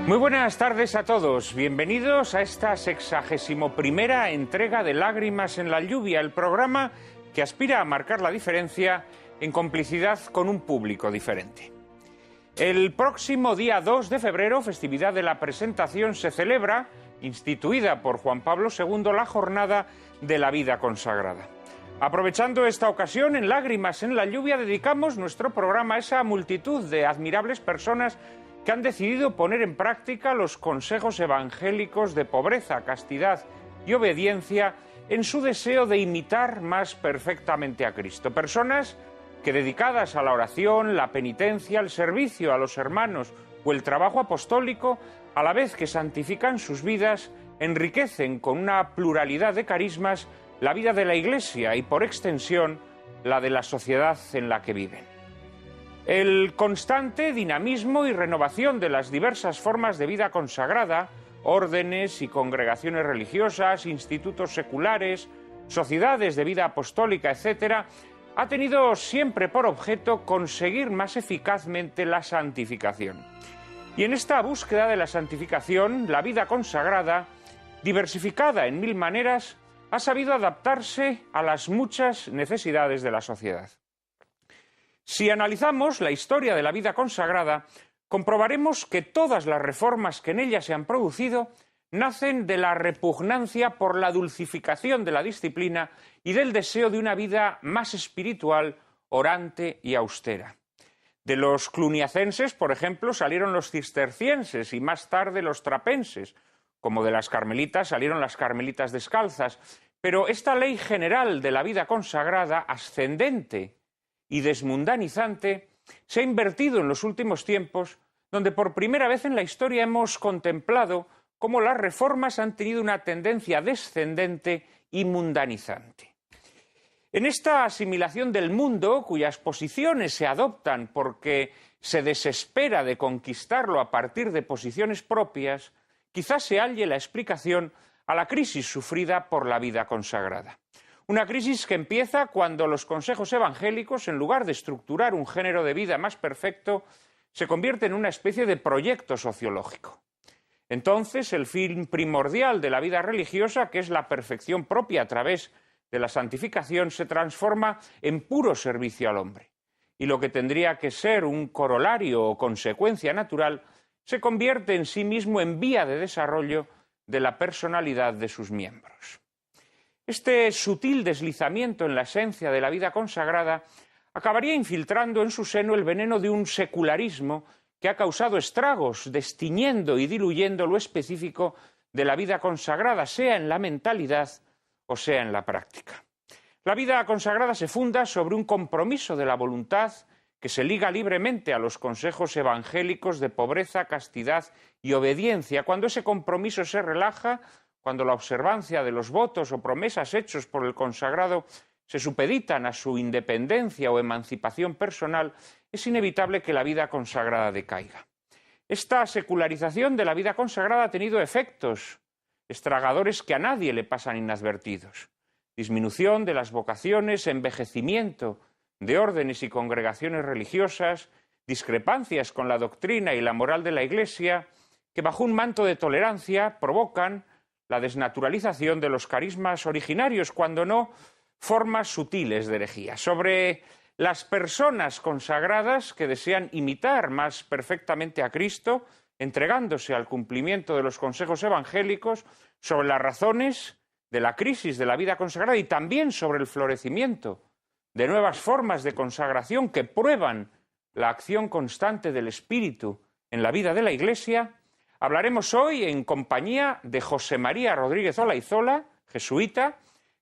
Muy buenas tardes a todos, bienvenidos a esta 61ª entrega de Lágrimas en la lluvia, el programa que aspira a marcar la diferencia en complicidad con un público diferente. El próximo día 2 de febrero, festividad de la Presentación, se celebra, instituida por Juan Pablo II, la Jornada de la Vida Consagrada. Aprovechando esta ocasión, en Lágrimas en la lluvia dedicamos nuestro programa a esa multitud de admirables personas que han decidido poner en práctica los consejos evangélicos de pobreza, castidad y obediencia en su deseo de imitar más perfectamente a Cristo. Personas que, dedicadas a la oración, la penitencia, el servicio a los hermanos o el trabajo apostólico, a la vez que santifican sus vidas, enriquecen con una pluralidad de carismas la vida de la Iglesia y, por extensión, la de la sociedad en la que viven. El constante dinamismo y renovación de las diversas formas de vida consagrada, órdenes y congregaciones religiosas, institutos seculares, sociedades de vida apostólica, etc., ha tenido siempre por objeto conseguir más eficazmente la santificación. Y en esta búsqueda de la santificación, la vida consagrada, diversificada en mil maneras, ha sabido adaptarse a las muchas necesidades de la sociedad. Si analizamos la historia de la vida consagrada, comprobaremos que todas las reformas que en ella se han producido nacen de la repugnancia por la dulcificación de la disciplina y del deseo de una vida más espiritual, orante y austera. De los cluniacenses, por ejemplo, salieron los cistercienses y más tarde los trapenses, como de las carmelitas salieron las carmelitas descalzas, pero esta ley general de la vida consagrada, ascendente y desmundanizante, se ha invertido en los últimos tiempos, donde por primera vez en la historia hemos contemplado cómo las reformas han tenido una tendencia descendente y mundanizante. En esta asimilación del mundo, cuyas posiciones se adoptan porque se desespera de conquistarlo a partir de posiciones propias, quizás se halle la explicación a la crisis sufrida por la vida consagrada. Una crisis que empieza cuando los consejos evangélicos, en lugar de estructurar un género de vida más perfecto, se convierten en una especie de proyecto sociológico. Entonces, el fin primordial de la vida religiosa, que es la perfección propia a través de la santificación, se transforma en puro servicio al hombre. Y lo que tendría que ser un corolario o consecuencia natural, se convierte en sí mismo en vía de desarrollo de la personalidad de sus miembros. Este sutil deslizamiento en la esencia de la vida consagrada acabaría infiltrando en su seno el veneno de un secularismo que ha causado estragos, destiñendo y diluyendo lo específico de la vida consagrada, sea en la mentalidad o sea en la práctica. La vida consagrada se funda sobre un compromiso de la voluntad que se liga libremente a los consejos evangélicos de pobreza, castidad y obediencia. Cuando ese compromiso se relaja, cuando la observancia de los votos o promesas hechos por el consagrado se supeditan a su independencia o emancipación personal, es inevitable que la vida consagrada decaiga. Esta secularización de la vida consagrada ha tenido efectos estragadores que a nadie le pasan inadvertidos. Disminución de las vocaciones, envejecimiento de órdenes y congregaciones religiosas, discrepancias con la doctrina y la moral de la Iglesia, que bajo un manto de tolerancia provocan la desnaturalización de los carismas originarios, cuando no formas sutiles de herejía. Sobre las personas consagradas que desean imitar más perfectamente a Cristo, entregándose al cumplimiento de los consejos evangélicos, sobre las razones de la crisis de la vida consagrada y también sobre el florecimiento de nuevas formas de consagración que prueban la acción constante del Espíritu en la vida de la Iglesia, hablaremos hoy en compañía de José María Rodríguez Olaizola, jesuita,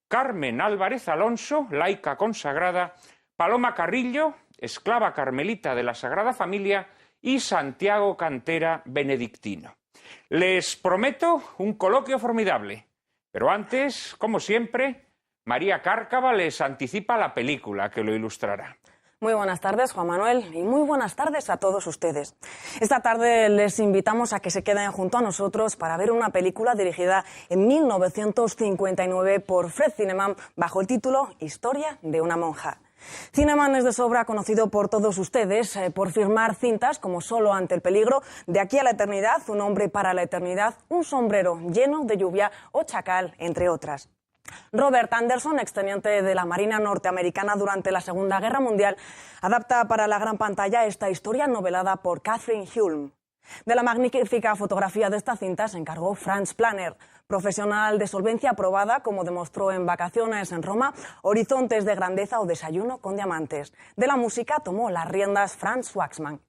Carmen Álvarez Alonso, laica consagrada, Paloma Carrillo, esclava carmelita de la Sagrada Familia, y Santiago Cantera, benedictino. Les prometo un coloquio formidable, pero antes, como siempre, María Cárcava les anticipa la película que lo ilustrará. Muy buenas tardes, Juan Manuel, y muy buenas tardes a todos ustedes. Esta tarde les invitamos a que se queden junto a nosotros para ver una película dirigida en 1959 por Fred Zinnemann bajo el título Historia de una monja. Zinnemann es de sobra conocido por todos ustedes por firmar cintas como Solo ante el peligro, De aquí a la eternidad, Un hombre para la eternidad, Un sombrero lleno de lluvia o Chacal, entre otras. Robert Anderson, exteniente de la Marina norteamericana durante la Segunda Guerra Mundial, adapta para la gran pantalla esta historia novelada por Kathryn Hulme. De la magnífica fotografía de esta cinta se encargó Franz Planer, profesional de solvencia probada, como demostró en Vacaciones en Roma, Horizontes de grandeza o Desayuno con diamantes. De la música tomó las riendas Franz Waxman.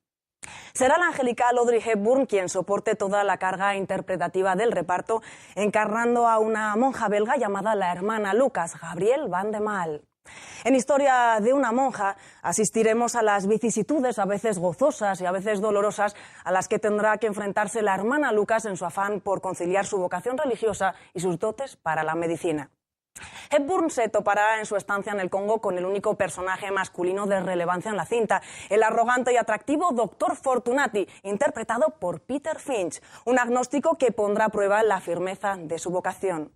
Será la angelical Audrey Hepburn quien soporte toda la carga interpretativa del reparto, encarnando a una monja belga llamada la hermana Lucas, Gabrielle Van de Maal. En Historia de una monja asistiremos a las vicisitudes, a veces gozosas y a veces dolorosas, a las que tendrá que enfrentarse la hermana Lucas en su afán por conciliar su vocación religiosa y sus dotes para la medicina. Hepburn se topará en su estancia en el Congo con el único personaje masculino de relevancia en la cinta, el arrogante y atractivo Dr. Fortunati, interpretado por Peter Finch, un agnóstico que pondrá a prueba la firmeza de su vocación.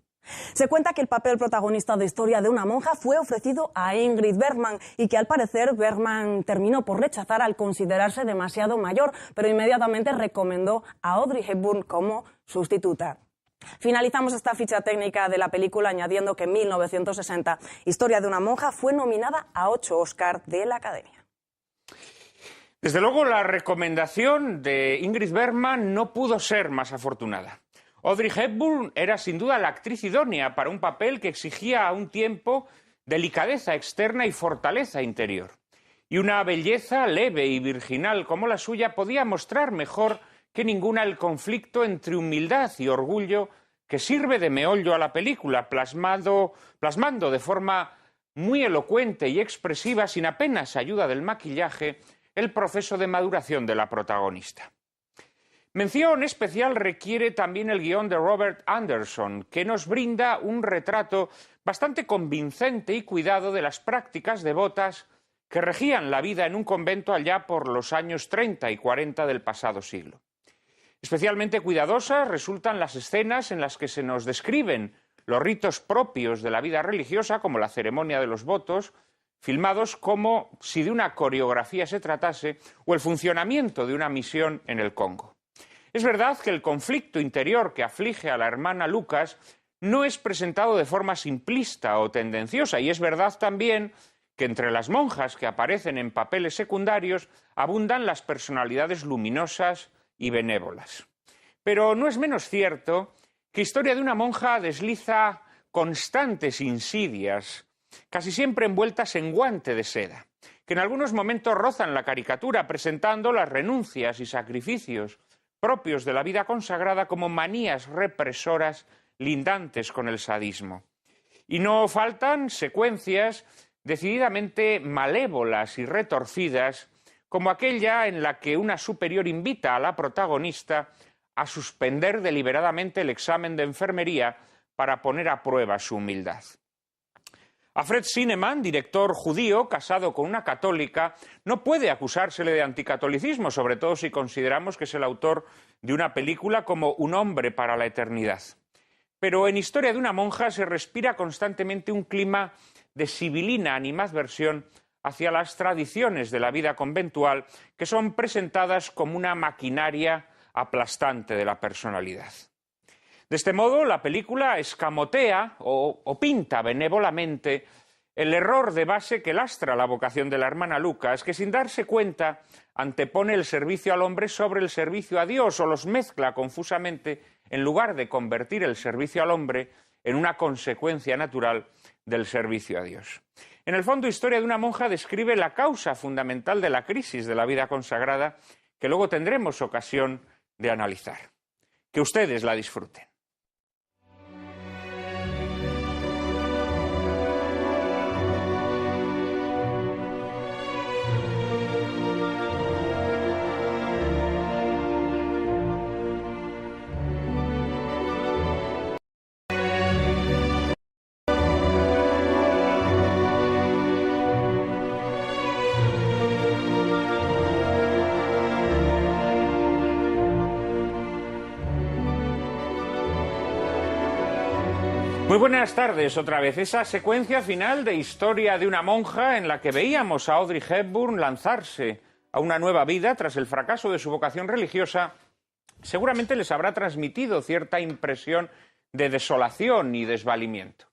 Se cuenta que el papel protagonista de Historia de una monja fue ofrecido a Ingrid Bergman y que al parecer Bergman terminó por rechazar al considerarse demasiado mayor, pero inmediatamente recomendó a Audrey Hepburn como sustituta. Finalizamos esta ficha técnica de la película añadiendo que en 1960 Historia de una monja fue nominada a 8 Oscar de la Academia. Desde luego la recomendación de Ingrid Bergman no pudo ser más afortunada. Audrey Hepburn era sin duda la actriz idónea para un papel que exigía a un tiempo delicadeza externa y fortaleza interior. Y una belleza leve y virginal como la suya podía mostrar mejor que ninguna el conflicto entre humildad y orgullo que sirve de meollo a la película, plasmando de forma muy elocuente y expresiva, sin apenas ayuda del maquillaje, el proceso de maduración de la protagonista. Mención especial requiere también el guión de Robert Anderson, que nos brinda un retrato bastante convincente y cuidado de las prácticas devotas que regían la vida en un convento allá por los años 30 y 40 del pasado siglo. Especialmente cuidadosas resultan las escenas en las que se nos describen los ritos propios de la vida religiosa, como la ceremonia de los votos, filmados como si de una coreografía se tratase, o el funcionamiento de una misión en el Congo. Es verdad que el conflicto interior que aflige a la hermana Lucas no es presentado de forma simplista o tendenciosa, y es verdad también que entre las monjas que aparecen en papeles secundarios abundan las personalidades luminosas y benévolas. Pero no es menos cierto que Historia de una monja desliza constantes insidias, casi siempre envueltas en guante de seda, que en algunos momentos rozan la caricatura, presentando las renuncias y sacrificios propios de la vida consagrada como manías represoras lindantes con el sadismo. Y no faltan secuencias decididamente malévolas y retorcidas, como aquella en la que una superior invita a la protagonista a suspender deliberadamente el examen de enfermería para poner a prueba su humildad. Alfred Zinnemann, director judío casado con una católica, no puede acusársele de anticatolicismo, sobre todo si consideramos que es el autor de una película como Un hombre para la eternidad. Pero en Historia de una monja se respira constantemente un clima de sibilina animadversión hacia las tradiciones de la vida conventual, que son presentadas como una maquinaria aplastante de la personalidad. De este modo, la película escamotea o pinta benévolamente el error de base que lastra la vocación de la hermana Lucas, que sin darse cuenta antepone el servicio al hombre sobre el servicio a Dios, o los mezcla confusamente en lugar de convertir el servicio al hombre en una consecuencia natural del servicio a Dios. En el fondo, Historia de una monja describe la causa fundamental de la crisis de la vida consagrada, que luego tendremos ocasión de analizar. Que ustedes la disfruten. Muy buenas tardes, otra vez. Esa secuencia final de Historia de una monja en la que veíamos a Audrey Hepburn lanzarse a una nueva vida tras el fracaso de su vocación religiosa, seguramente les habrá transmitido cierta impresión de desolación y desvalimiento.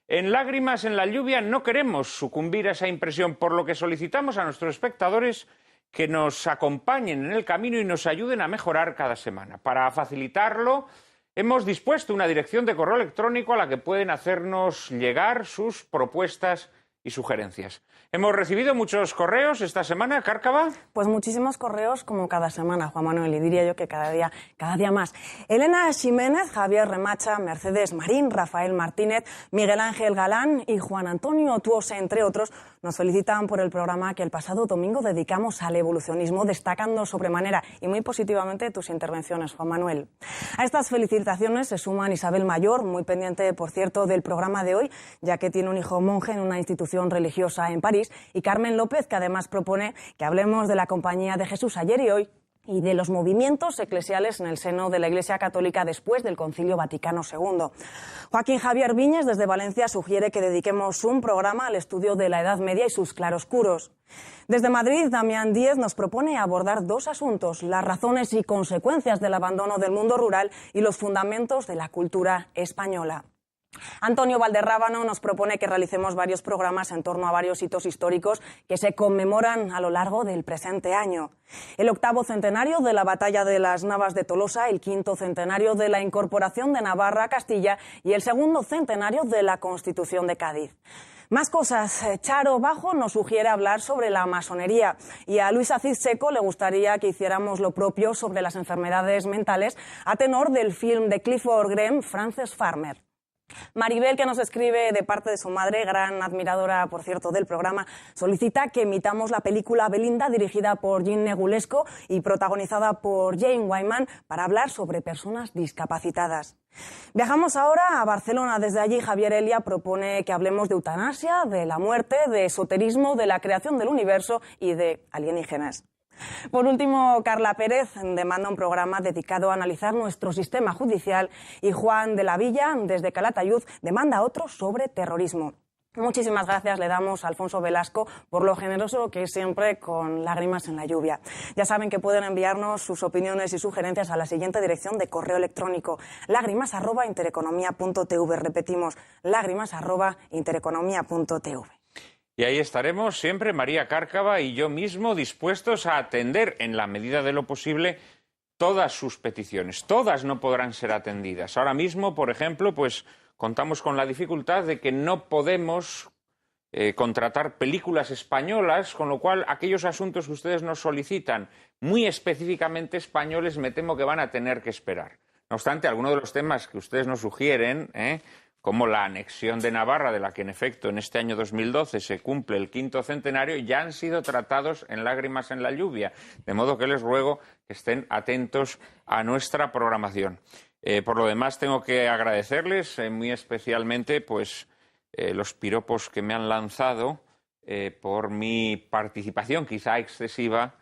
En Lágrimas en la lluvia no queremos sucumbir a esa impresión, por lo que solicitamos a nuestros espectadores que nos acompañen en el camino y nos ayuden a mejorar cada semana. Para facilitarlo, hemos dispuesto una dirección de correo electrónico a la que pueden hacernos llegar sus propuestas y sugerencias. Hemos recibido muchos correos esta semana, Cárcava. Pues muchísimos correos como cada semana, Juan Manuel, y diría yo que cada día más. Elena Ximénez, Javier Remacha, Mercedes Marín, Rafael Martínez, Miguel Ángel Galán y Juan Antonio Tuose, entre otros, nos felicitan por el programa que el pasado domingo dedicamos al evolucionismo, destacando sobremanera y muy positivamente tus intervenciones, Juan Manuel. A estas felicitaciones se suman Isabel Mayor, muy pendiente, por cierto, del programa de hoy, ya que tiene un hijo monje en una institución religiosa en París, y Carmen López, que además propone que hablemos de la Compañía de Jesús ayer y hoy y de los movimientos eclesiales en el seno de la Iglesia Católica después del Concilio Vaticano II. Joaquín Javier Viñes, desde Valencia, sugiere que dediquemos un programa al estudio de la Edad Media y sus claroscuros. Desde Madrid, Damián Díez nos propone abordar dos asuntos: las razones y consecuencias del abandono del mundo rural y los fundamentos de la cultura española. Antonio Valderrábano nos propone que realicemos varios programas en torno a varios hitos históricos que se conmemoran a lo largo del presente año. El 8º centenario de la Batalla de las Navas de Tolosa, el 5º centenario de la incorporación de Navarra a Castilla y el 2º centenario de la Constitución de Cádiz. Más cosas. Charo Bajo nos sugiere hablar sobre la masonería y a Luisa Cid Seco le gustaría que hiciéramos lo propio sobre las enfermedades mentales a tenor del film de Clifford Graham, Frances Farmer. Maribel, que nos escribe de parte de su madre, gran admiradora, por cierto, del programa, solicita que emitamos la película Belinda, dirigida por Jean Negulesco y protagonizada por Jane Wyman, para hablar sobre personas discapacitadas. Viajamos ahora a Barcelona. Desde allí, Javier Elia propone que hablemos de eutanasia, de la muerte, de esoterismo, de la creación del universo y de alienígenas. Por último, Carla Pérez demanda un programa dedicado a analizar nuestro sistema judicial y Juan de la Villa, desde Calatayud, demanda otro sobre terrorismo. Muchísimas gracias le damos a Alfonso Velasco por lo generoso que es siempre con Lágrimas en la lluvia. Ya saben que pueden enviarnos sus opiniones y sugerencias a la siguiente dirección de correo electrónico: lágrimas@intereconomia.tv. Repetimos, lágrimas@intereconomia.tv. Y ahí estaremos siempre, María Cárcava y yo mismo, dispuestos a atender, en la medida de lo posible, todas sus peticiones. Todas no podrán ser atendidas. Ahora mismo, por ejemplo, pues contamos con la dificultad de que no podemos contratar películas españolas, con lo cual aquellos asuntos que ustedes nos solicitan, muy específicamente españoles, me temo que van a tener que esperar. No obstante, algunos de los temas que ustedes nos sugieren, como la anexión de Navarra, de la que en efecto en este año 2012 se cumple el 5º centenario, ya han sido tratados en Lágrimas en la lluvia, de modo que les ruego que estén atentos a nuestra programación. Por lo demás, tengo que agradecerles muy especialmente pues, los piropos que me han lanzado por mi participación quizá excesiva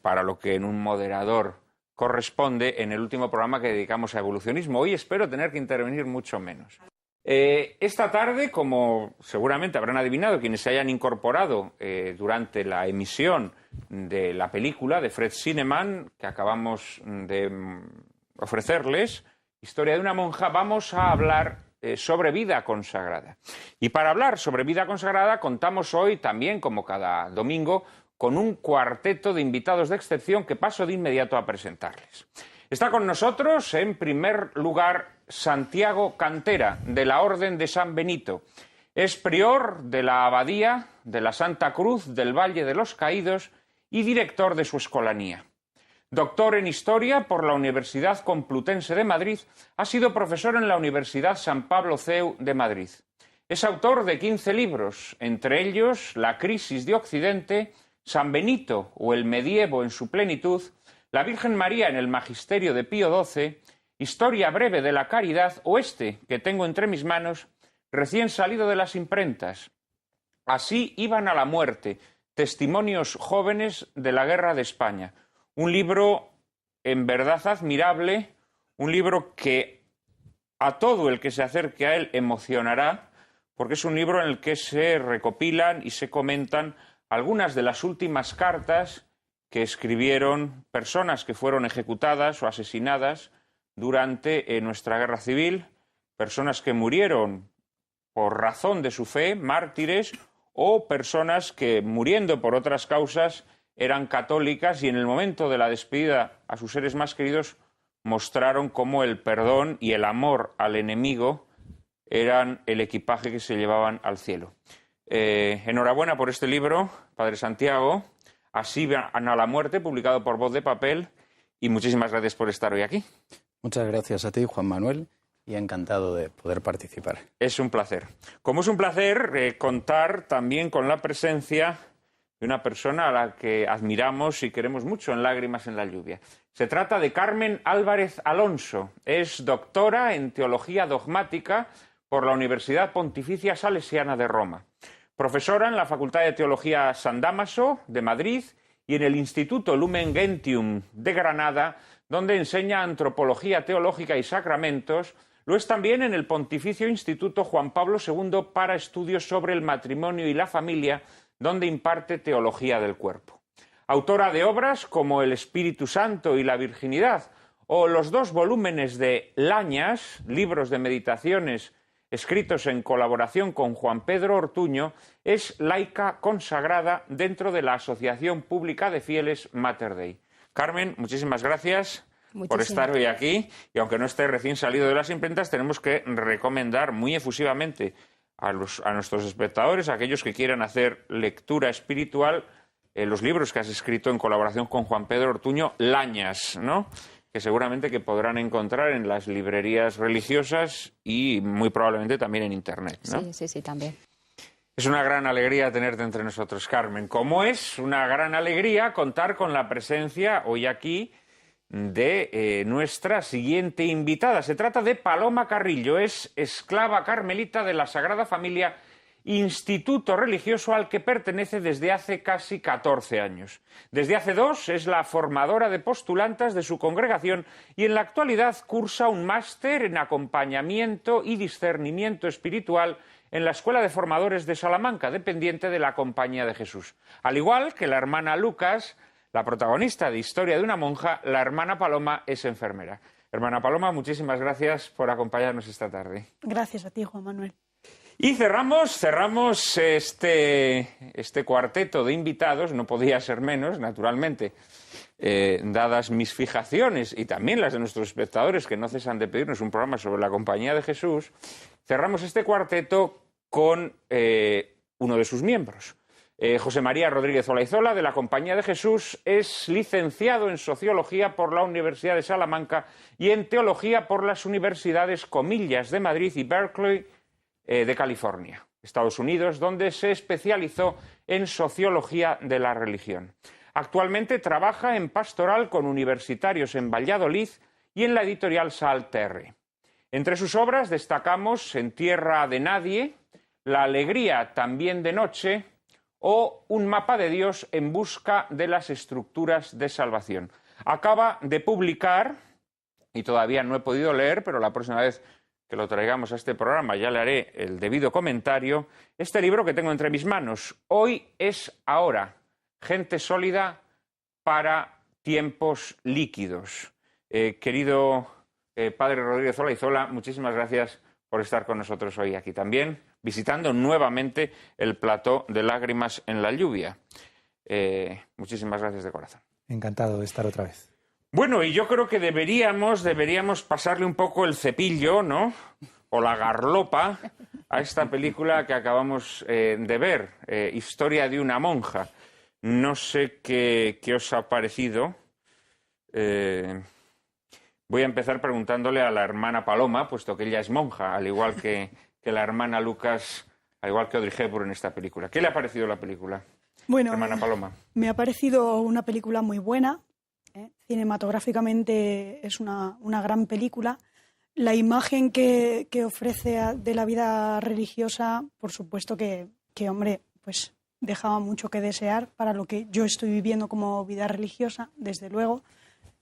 para lo que en un moderador corresponde en el último programa que dedicamos a evolucionismo. Hoy espero tener que intervenir mucho menos. Esta tarde, como seguramente habrán adivinado quienes se hayan incorporado durante la emisión de la película de Fred Zinnemann que acabamos de ofrecerles, Historia de una monja, vamos a hablar sobre vida consagrada. Y para hablar sobre vida consagrada contamos hoy también, como cada domingo, con un cuarteto de invitados de excepción que paso de inmediato a presentarles. Está con nosotros, en primer lugar, Santiago Cantera, de la Orden de San Benito. Es prior de la Abadía de la Santa Cruz del Valle de los Caídos y director de su escolanía. Doctor en Historia por la Universidad Complutense de Madrid, ha sido profesor en la Universidad San Pablo CEU de Madrid. Es autor de 15 libros, entre ellos La crisis de Occidente, San Benito o el medievo en su plenitud, La Virgen María en el magisterio de Pío XII, Historia breve de la caridad o este que tengo entre mis manos, recién salido de las imprentas. Así iban a la muerte, testimonios jóvenes de la guerra de España. Un libro en verdad admirable, un libro que a todo el que se acerque a él emocionará, porque es un libro en el que se recopilan y se comentan algunas de las últimas cartas que escribieron personas que fueron ejecutadas o asesinadas durante nuestra guerra civil, personas que murieron por razón de su fe, mártires, o personas que, muriendo por otras causas, eran católicas y en el momento de la despedida a sus seres más queridos mostraron cómo el perdón y el amor al enemigo eran el equipaje que se llevaban al cielo. Enhorabuena por este libro, Padre Santiago, Así van a la muerte, publicado por Voz de Papel, y muchísimas gracias por estar hoy aquí. Muchas gracias a ti, Juan Manuel, y encantado de poder participar. Es un placer. Como es un placer contar también con la presencia de una persona a la que admiramos y queremos mucho en Lágrimas en la lluvia. Se trata de Carmen Álvarez Alonso. Es doctora en Teología Dogmática por la Universidad Pontificia Salesiana de Roma. Profesora en la Facultad de Teología San Dámaso de Madrid y en el Instituto Lumen Gentium de Granada, donde enseña antropología teológica y sacramentos. Lo es también en el Pontificio Instituto Juan Pablo II para estudios sobre el matrimonio y la familia, donde imparte teología del cuerpo. Autora de obras como El Espíritu Santo y la Virginidad, o los 2 volúmenes de Lañas, libros de meditaciones escritos en colaboración con Juan Pedro Ortuño, es laica consagrada dentro de la Asociación Pública de Fieles Mater Dei. Carmen, muchísimas gracias por estar hoy aquí, y aunque no esté recién salido de las imprentas, tenemos que recomendar muy efusivamente a nuestros espectadores, a aquellos que quieran hacer lectura espiritual, los libros que has escrito en colaboración con Juan Pedro Ortuño, Lañas, ¿no?, que seguramente que podrán encontrar en las librerías religiosas y muy probablemente también en Internet, ¿no? Sí, también. Es una gran alegría tenerte entre nosotros, Carmen. Como es una gran alegría contar con la presencia hoy aquí de nuestra siguiente invitada. Se trata de Paloma Carrillo, es esclava carmelita de la Sagrada Familia, instituto religioso al que pertenece desde hace casi 14 años. Desde hace 2 es la formadora de postulantas de su congregación y en la actualidad cursa un máster en acompañamiento y discernimiento espiritual en la Escuela de Formadores de Salamanca, dependiente de la Compañía de Jesús. Al igual que la hermana Lucas, la protagonista de Historia de una monja, la hermana Paloma es enfermera. Hermana Paloma, muchísimas gracias por acompañarnos esta tarde. Gracias a ti, Juan Manuel. Y cerramos este cuarteto de invitados, no podía ser menos, naturalmente, dadas mis fijaciones y también las de nuestros espectadores que no cesan de pedirnos un programa sobre la Compañía de Jesús. Cerramos este cuarteto con uno de sus miembros. José María Rodríguez Olaizola, de la Compañía de Jesús, es licenciado en Sociología por la Universidad de Salamanca y en Teología por las Universidades Comillas de Madrid y Berkeley de California, Estados Unidos, donde se especializó en Sociología de la Religión. Actualmente trabaja en pastoral con universitarios en Valladolid y en la editorial Salterre. Entre sus obras destacamos En tierra de nadie, La alegría también de noche o Un mapa de Dios en busca de las estructuras de salvación. Acaba de publicar, y todavía no he podido leer, pero la próxima vez que lo traigamos a este programa ya le haré el debido comentario, este libro que tengo entre mis manos, Hoy es ahora, gente sólida para tiempos líquidos. Querido Padre Rodríguez Olaizola, muchísimas gracias por estar con nosotros hoy aquí también, visitando nuevamente el plató de Lágrimas en la lluvia. Muchísimas gracias de corazón. Encantado de estar otra vez. Bueno, y yo creo que deberíamos pasarle un poco el cepillo, ¿no?, o la garlopa a esta película que acabamos de ver, Historia de una monja. No sé qué os ha parecido. Voy a empezar preguntándole a la hermana Paloma, puesto que ella es monja, al igual que la hermana Lucas, al igual que Audrey Hepburn en esta película. ¿Qué le ha parecido la película, hermana Paloma? Me ha parecido una película muy buena. Cinematográficamente es una gran película. La imagen que ofrece de la vida religiosa, por supuesto que hombre, pues dejaba mucho que desear para lo que yo estoy viviendo como vida religiosa, desde luego.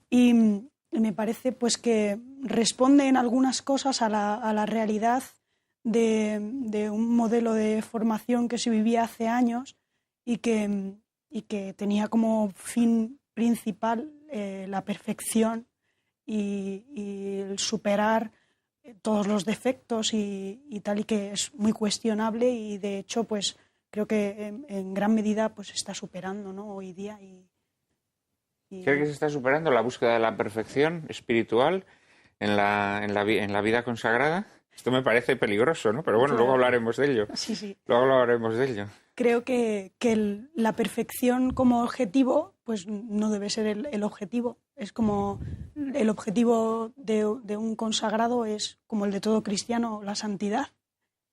Y me parece pues que responde en algunas cosas a la realidad de un modelo de formación que se vivía hace años y que tenía como fin principal la perfección y el superar todos los defectos y tal, y que es muy cuestionable y de hecho pues creo que en gran medida pues se está superando, ¿no?, hoy día. ¿Cree que se está superando la búsqueda de la perfección espiritual en la vida consagrada? Esto me parece peligroso, ¿no? Pero bueno, Claro. luego hablaremos de ello. Sí. Luego hablaremos de ello. Creo que la perfección como objetivo pues no debe ser el objetivo. Es como el objetivo de un consagrado es como el de todo cristiano, la santidad,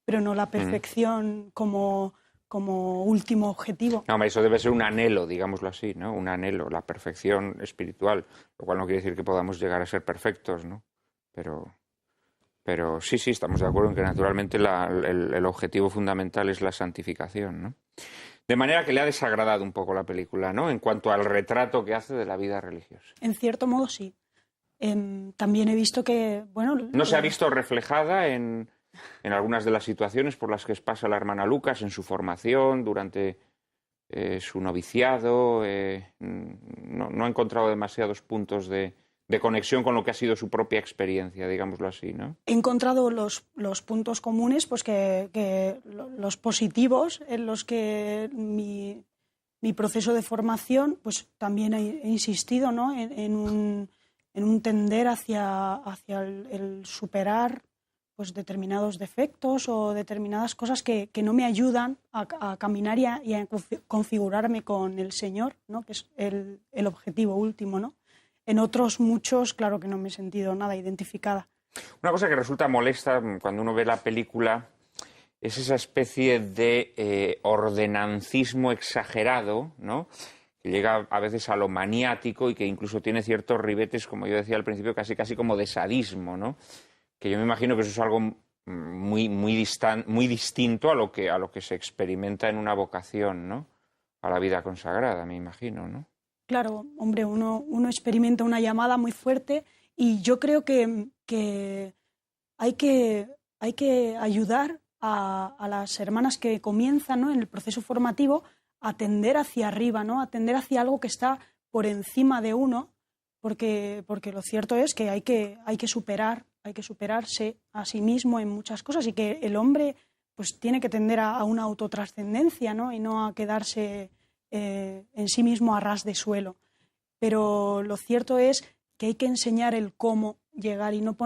pero no la perfección como último objetivo. No, hombre, eso debe ser un anhelo, digámoslo así, ¿no? Un anhelo, la perfección espiritual, lo cual no quiere decir que podamos llegar a ser perfectos, ¿no? Pero sí, estamos de acuerdo en que naturalmente el objetivo fundamental es la santificación, ¿no? De manera que le ha desagradado un poco la película, ¿no?, en cuanto al retrato que hace de la vida religiosa. En cierto modo sí. También he visto que, bueno... ¿No se ha visto reflejada en algunas de las situaciones por las que pasa la hermana Lucas en su formación, durante su noviciado? No ha encontrado demasiados puntos de conexión con lo que ha sido su propia experiencia, digámoslo así, ¿no? He encontrado los puntos comunes, pues que los positivos en los que mi proceso de formación pues también he insistido, ¿no?, en un tender hacia el superar pues determinados defectos o determinadas cosas que no me ayudan a caminar y a configurarme con el Señor, ¿no?, que es el objetivo último, ¿no? En otros muchos, claro que no me he sentido nada identificada. Una cosa que resulta molesta cuando uno ve la película es esa especie de ordenancismo exagerado, ¿no?, que llega a veces a lo maniático y que incluso tiene ciertos ribetes, como yo decía al principio, casi como de sadismo, ¿no? Que yo me imagino que eso es algo muy distinto a lo que se experimenta en una vocación, ¿no?, a la vida consagrada, me imagino, ¿no? Claro, hombre, uno experimenta una llamada muy fuerte y yo creo que hay que ayudar a las hermanas que comienzan, ¿no?, en el proceso formativo a tender hacia arriba, ¿no?, a tender hacia algo que está por encima de uno, porque lo cierto es que hay que superarse a sí mismo en muchas cosas y que el hombre pues tiene que tender a una autotrascendencia, ¿no?, y no a quedarse en sí mismo a ras de suelo. Pero lo cierto es que hay que enseñar el cómo llegar y no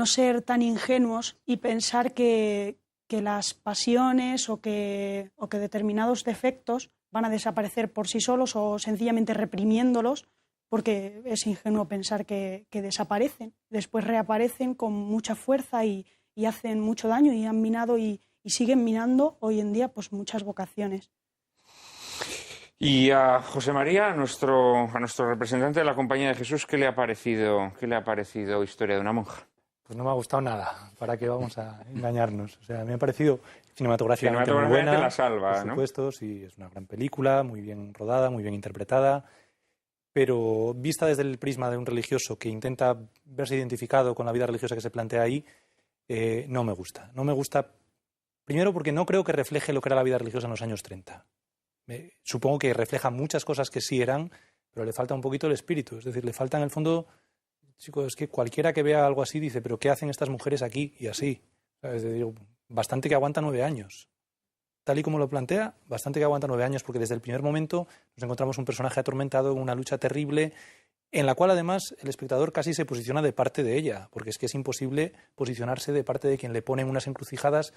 ser tan ingenuos y pensar que las pasiones o que determinados defectos van a desaparecer por sí solos o sencillamente reprimiéndolos, porque es ingenuo pensar que desaparecen. Después reaparecen con mucha fuerza y hacen mucho daño y han minado y siguen minando hoy en día pues muchas vocaciones. Y a José María, a nuestro representante de la Compañía de Jesús, ¿qué le ha parecido Historia de una monja? Pues no me ha gustado nada, ¿para qué vamos a engañarnos? O sea, me ha parecido cinematográficamente muy buena, la salva, por supuesto, sí, es una gran película, muy bien rodada, muy bien interpretada, pero vista desde el prisma de un religioso que intenta verse identificado con la vida religiosa que se plantea ahí, no me gusta. No me gusta, primero porque no creo que refleje lo que era la vida religiosa en los años 30. Supongo que refleja muchas cosas que sí eran, pero le falta un poquito el espíritu. Es decir, le falta en el fondo... Chicos, es que cualquiera que vea algo así dice, ¿pero qué hacen estas mujeres aquí? Y así. Es decir, bastante que aguanta 9 años. Tal y como lo plantea, bastante que aguanta 9 años, porque desde el primer momento nos encontramos un personaje atormentado en una lucha terrible, en la cual además el espectador casi se posiciona de parte de ella, porque es que es imposible posicionarse de parte de quien le pone en unas encrucijadas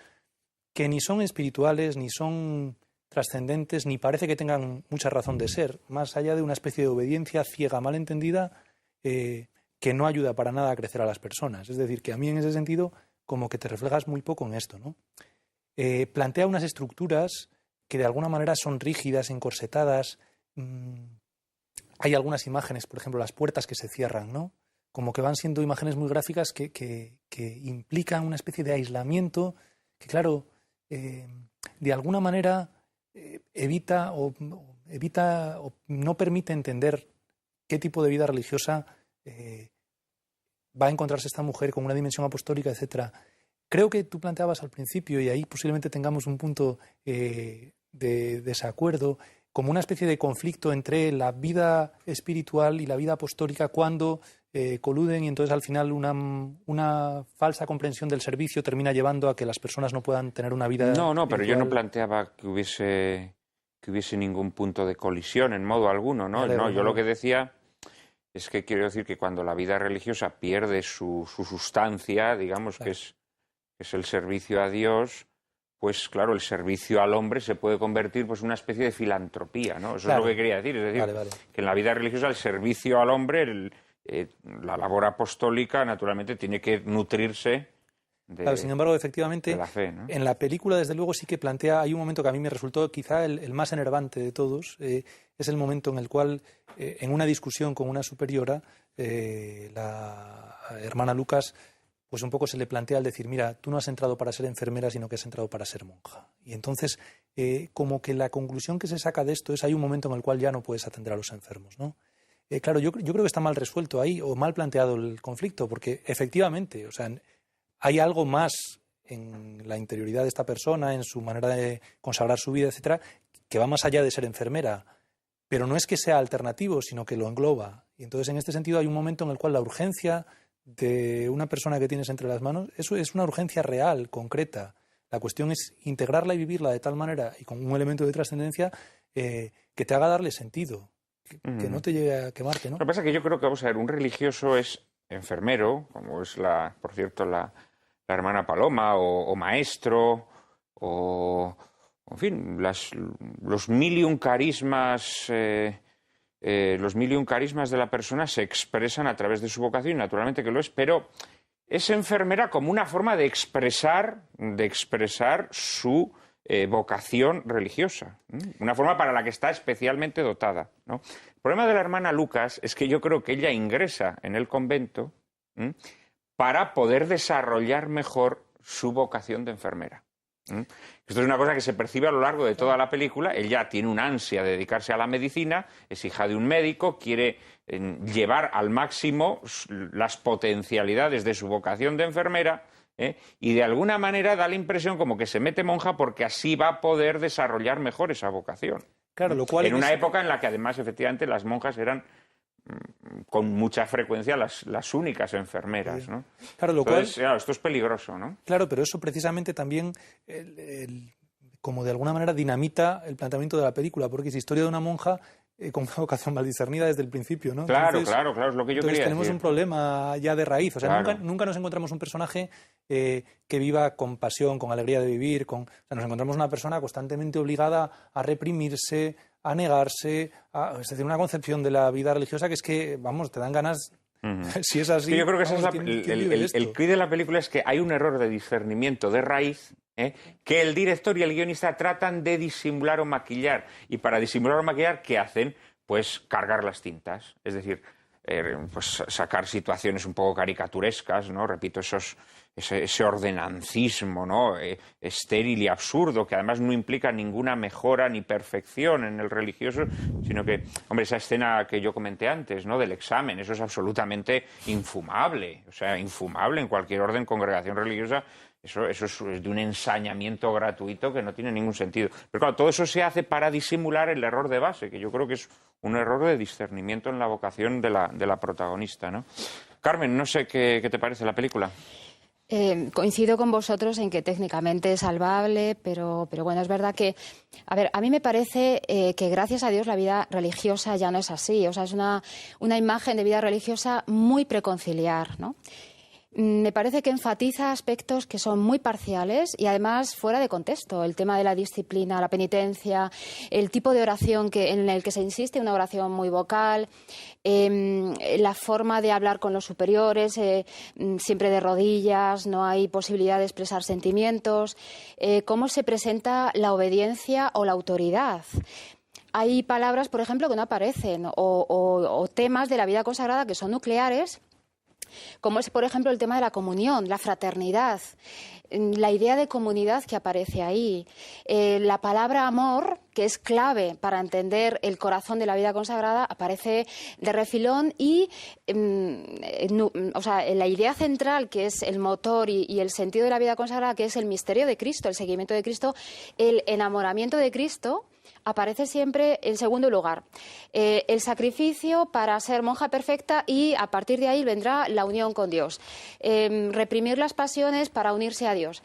que ni son espirituales, ni son trascendentes, ni parece que tengan mucha razón de ser, más allá de una especie de obediencia ciega, mal entendida, que no ayuda para nada a crecer a las personas. Es decir, que a mí en ese sentido como que te reflejas muy poco en esto, ¿no? Plantea unas estructuras que de alguna manera son rígidas, encorsetadas. Hay algunas imágenes, por ejemplo, las puertas que se cierran, ¿no? Como que van siendo imágenes muy gráficas que implican una especie de aislamiento que, claro, de alguna manera evita o no permite entender qué tipo de vida religiosa va a encontrarse esta mujer con una dimensión apostólica, etcétera. Creo que tú planteabas al principio, y ahí posiblemente tengamos un punto de desacuerdo, como una especie de conflicto entre la vida espiritual y la vida apostólica cuando coluden, y entonces al final una falsa comprensión del servicio termina llevando a que las personas no puedan tener una vida No, pero yo no espiritual. planteaba que hubiese ningún punto de colisión en modo alguno, ¿no? No, yo lo que decía es que quiero decir que cuando la vida religiosa pierde su sustancia, digamos, Claro. que es el servicio a Dios, pues claro, el servicio al hombre se puede convertir pues en una especie de filantropía, ¿no? Eso Claro. es lo que quería decir. Es decir, Vale. que en la vida religiosa el servicio al hombre, la labor apostólica, naturalmente, tiene que nutrirse Claro, sin embargo, efectivamente, de la fe, ¿no? en la película, desde luego, sí que plantea, hay un momento que a mí me resultó quizá el más enervante de todos, es el momento en el cual, en una discusión con una superiora, la hermana Lucas, pues un poco se le plantea al decir, mira, tú no has entrado para ser enfermera, sino que has entrado para ser monja. Y entonces, como que la conclusión que se saca de esto es, hay un momento en el cual ya no puedes atender a los enfermos, ¿no? Claro, yo creo que está mal resuelto ahí, o mal planteado el conflicto, porque efectivamente, o sea, hay algo más en la interioridad de esta persona, en su manera de consagrar su vida, etcétera, que va más allá de ser enfermera. Pero no es que sea alternativo, sino que lo engloba. Y entonces, en este sentido, hay un momento en el cual la urgencia de una persona que tienes entre las manos, eso es una urgencia real, concreta. La cuestión es integrarla y vivirla de tal manera y con un elemento de trascendencia que te haga darle sentido, que no te lleve a quemarte, ¿no? Lo que pasa es que yo creo que, vamos a ver, un religioso es enfermero, como es, por cierto, la hermana Paloma, o maestro, o, en fin, los mil y un carismas... los mil y un carismas de la persona se expresan a través de su vocación, naturalmente que lo es, pero es enfermera como una forma de expresar su vocación religiosa, una forma para la que está especialmente dotada, ¿no? El problema de la hermana Lucas es que yo creo que ella ingresa en el convento para poder desarrollar mejor su vocación de enfermera. Esto es una cosa que se percibe a lo largo de toda la película. Ella tiene una ansia de dedicarse a la medicina, es hija de un médico, quiere llevar al máximo las potencialidades de su vocación de enfermera, y de alguna manera da la impresión como que se mete monja porque así va a poder desarrollar mejor esa vocación. Claro, lo cual en una época en la que además efectivamente las monjas eran con mucha frecuencia las únicas enfermeras, ¿no? Claro, lo Entonces, cual... claro, esto es peligroso, ¿no? Claro, pero eso precisamente también como de alguna manera dinamita el planteamiento de la película, porque es historia de una monja con una vocación mal discernida desde el principio, ¿no? Claro, es lo que yo quería tenemos decir. un problema ya de raíz, o sea, Claro. nunca nos encontramos un personaje que viva con pasión, con alegría de vivir, o sea, nos encontramos una persona constantemente obligada a reprimirse, a negarse, es decir, una concepción de la vida religiosa que es que, vamos, te dan ganas... Si es así, Sí, yo creo que ese vamos, es ¿quién vive esto? el quid de la película, es que hay un error de discernimiento de raíz, que el director y el guionista tratan de disimular o maquillar. Y para disimular o maquillar, ¿qué hacen? Pues cargar las tintas. Es decir, pues sacar situaciones un poco caricaturescas, ¿no? Repito, ese ordenancismo, ¿no? Estéril y absurdo, que además no implica ninguna mejora ni perfección en el religioso, sino que, hombre, esa escena que yo comenté antes, ¿no? Del examen, eso es absolutamente infumable, o sea, infumable en cualquier orden, congregación religiosa. Eso es de un ensañamiento gratuito que no tiene ningún sentido. Pero claro, todo eso se hace para disimular el error de base, que yo creo que es un error de discernimiento en la vocación de la protagonista, ¿no? Carmen, no sé qué te parece la película. Coincido con vosotros en que técnicamente es salvable, pero bueno, es verdad que, a ver, a mí me parece que gracias a Dios la vida religiosa ya no es así, o sea, es una imagen de vida religiosa muy preconciliar, ¿no? Me parece que enfatiza aspectos que son muy parciales y además fuera de contexto. El tema de la disciplina, la penitencia, el tipo de oración en el que se insiste, una oración muy vocal, la forma de hablar con los superiores, siempre de rodillas, no hay posibilidad de expresar sentimientos, cómo se presenta la obediencia o la autoridad. Hay palabras, por ejemplo, que no aparecen o temas de la vida consagrada que son nucleares como es, por ejemplo, el tema de la comunión, la fraternidad, la idea de comunidad que aparece ahí, la palabra amor, que es clave para entender el corazón de la vida consagrada, aparece de refilón y o sea, la idea central, que es el motor y el sentido de la vida consagrada, que es el misterio de Cristo, el seguimiento de Cristo, el enamoramiento de Cristo, aparece siempre en segundo lugar. El sacrificio para ser monja perfecta y a partir de ahí vendrá la unión con Dios. Reprimir las pasiones para unirse a Dios.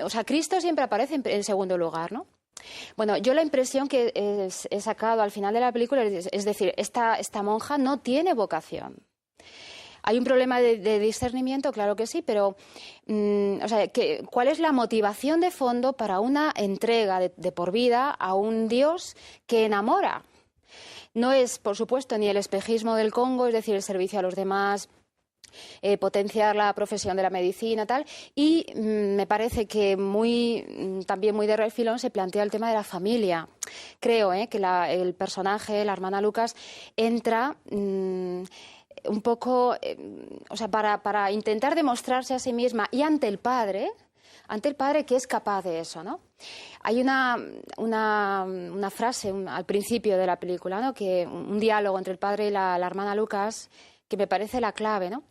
O sea, Cristo siempre aparece en segundo lugar, ¿no? Bueno, yo la impresión que he sacado al final de la película es decir, esta monja no tiene vocación. ¿Hay un problema de discernimiento? Claro que sí, pero o sea, ¿cuál es la motivación de fondo para una entrega de por vida a un Dios que enamora? No es, por supuesto, ni el espejismo del Congo, es decir, el servicio a los demás, potenciar la profesión de la medicina, tal. Y me parece que también muy de refilón se plantea el tema de la familia. Creo que el personaje, la hermana Lucas, entra un poco, o sea, para intentar demostrarse a sí misma y ante el padre que es capaz de eso, ¿no? Hay una frase al principio de la película, ¿no? Que un diálogo entre el padre y la hermana Lucas que me parece la clave, ¿no?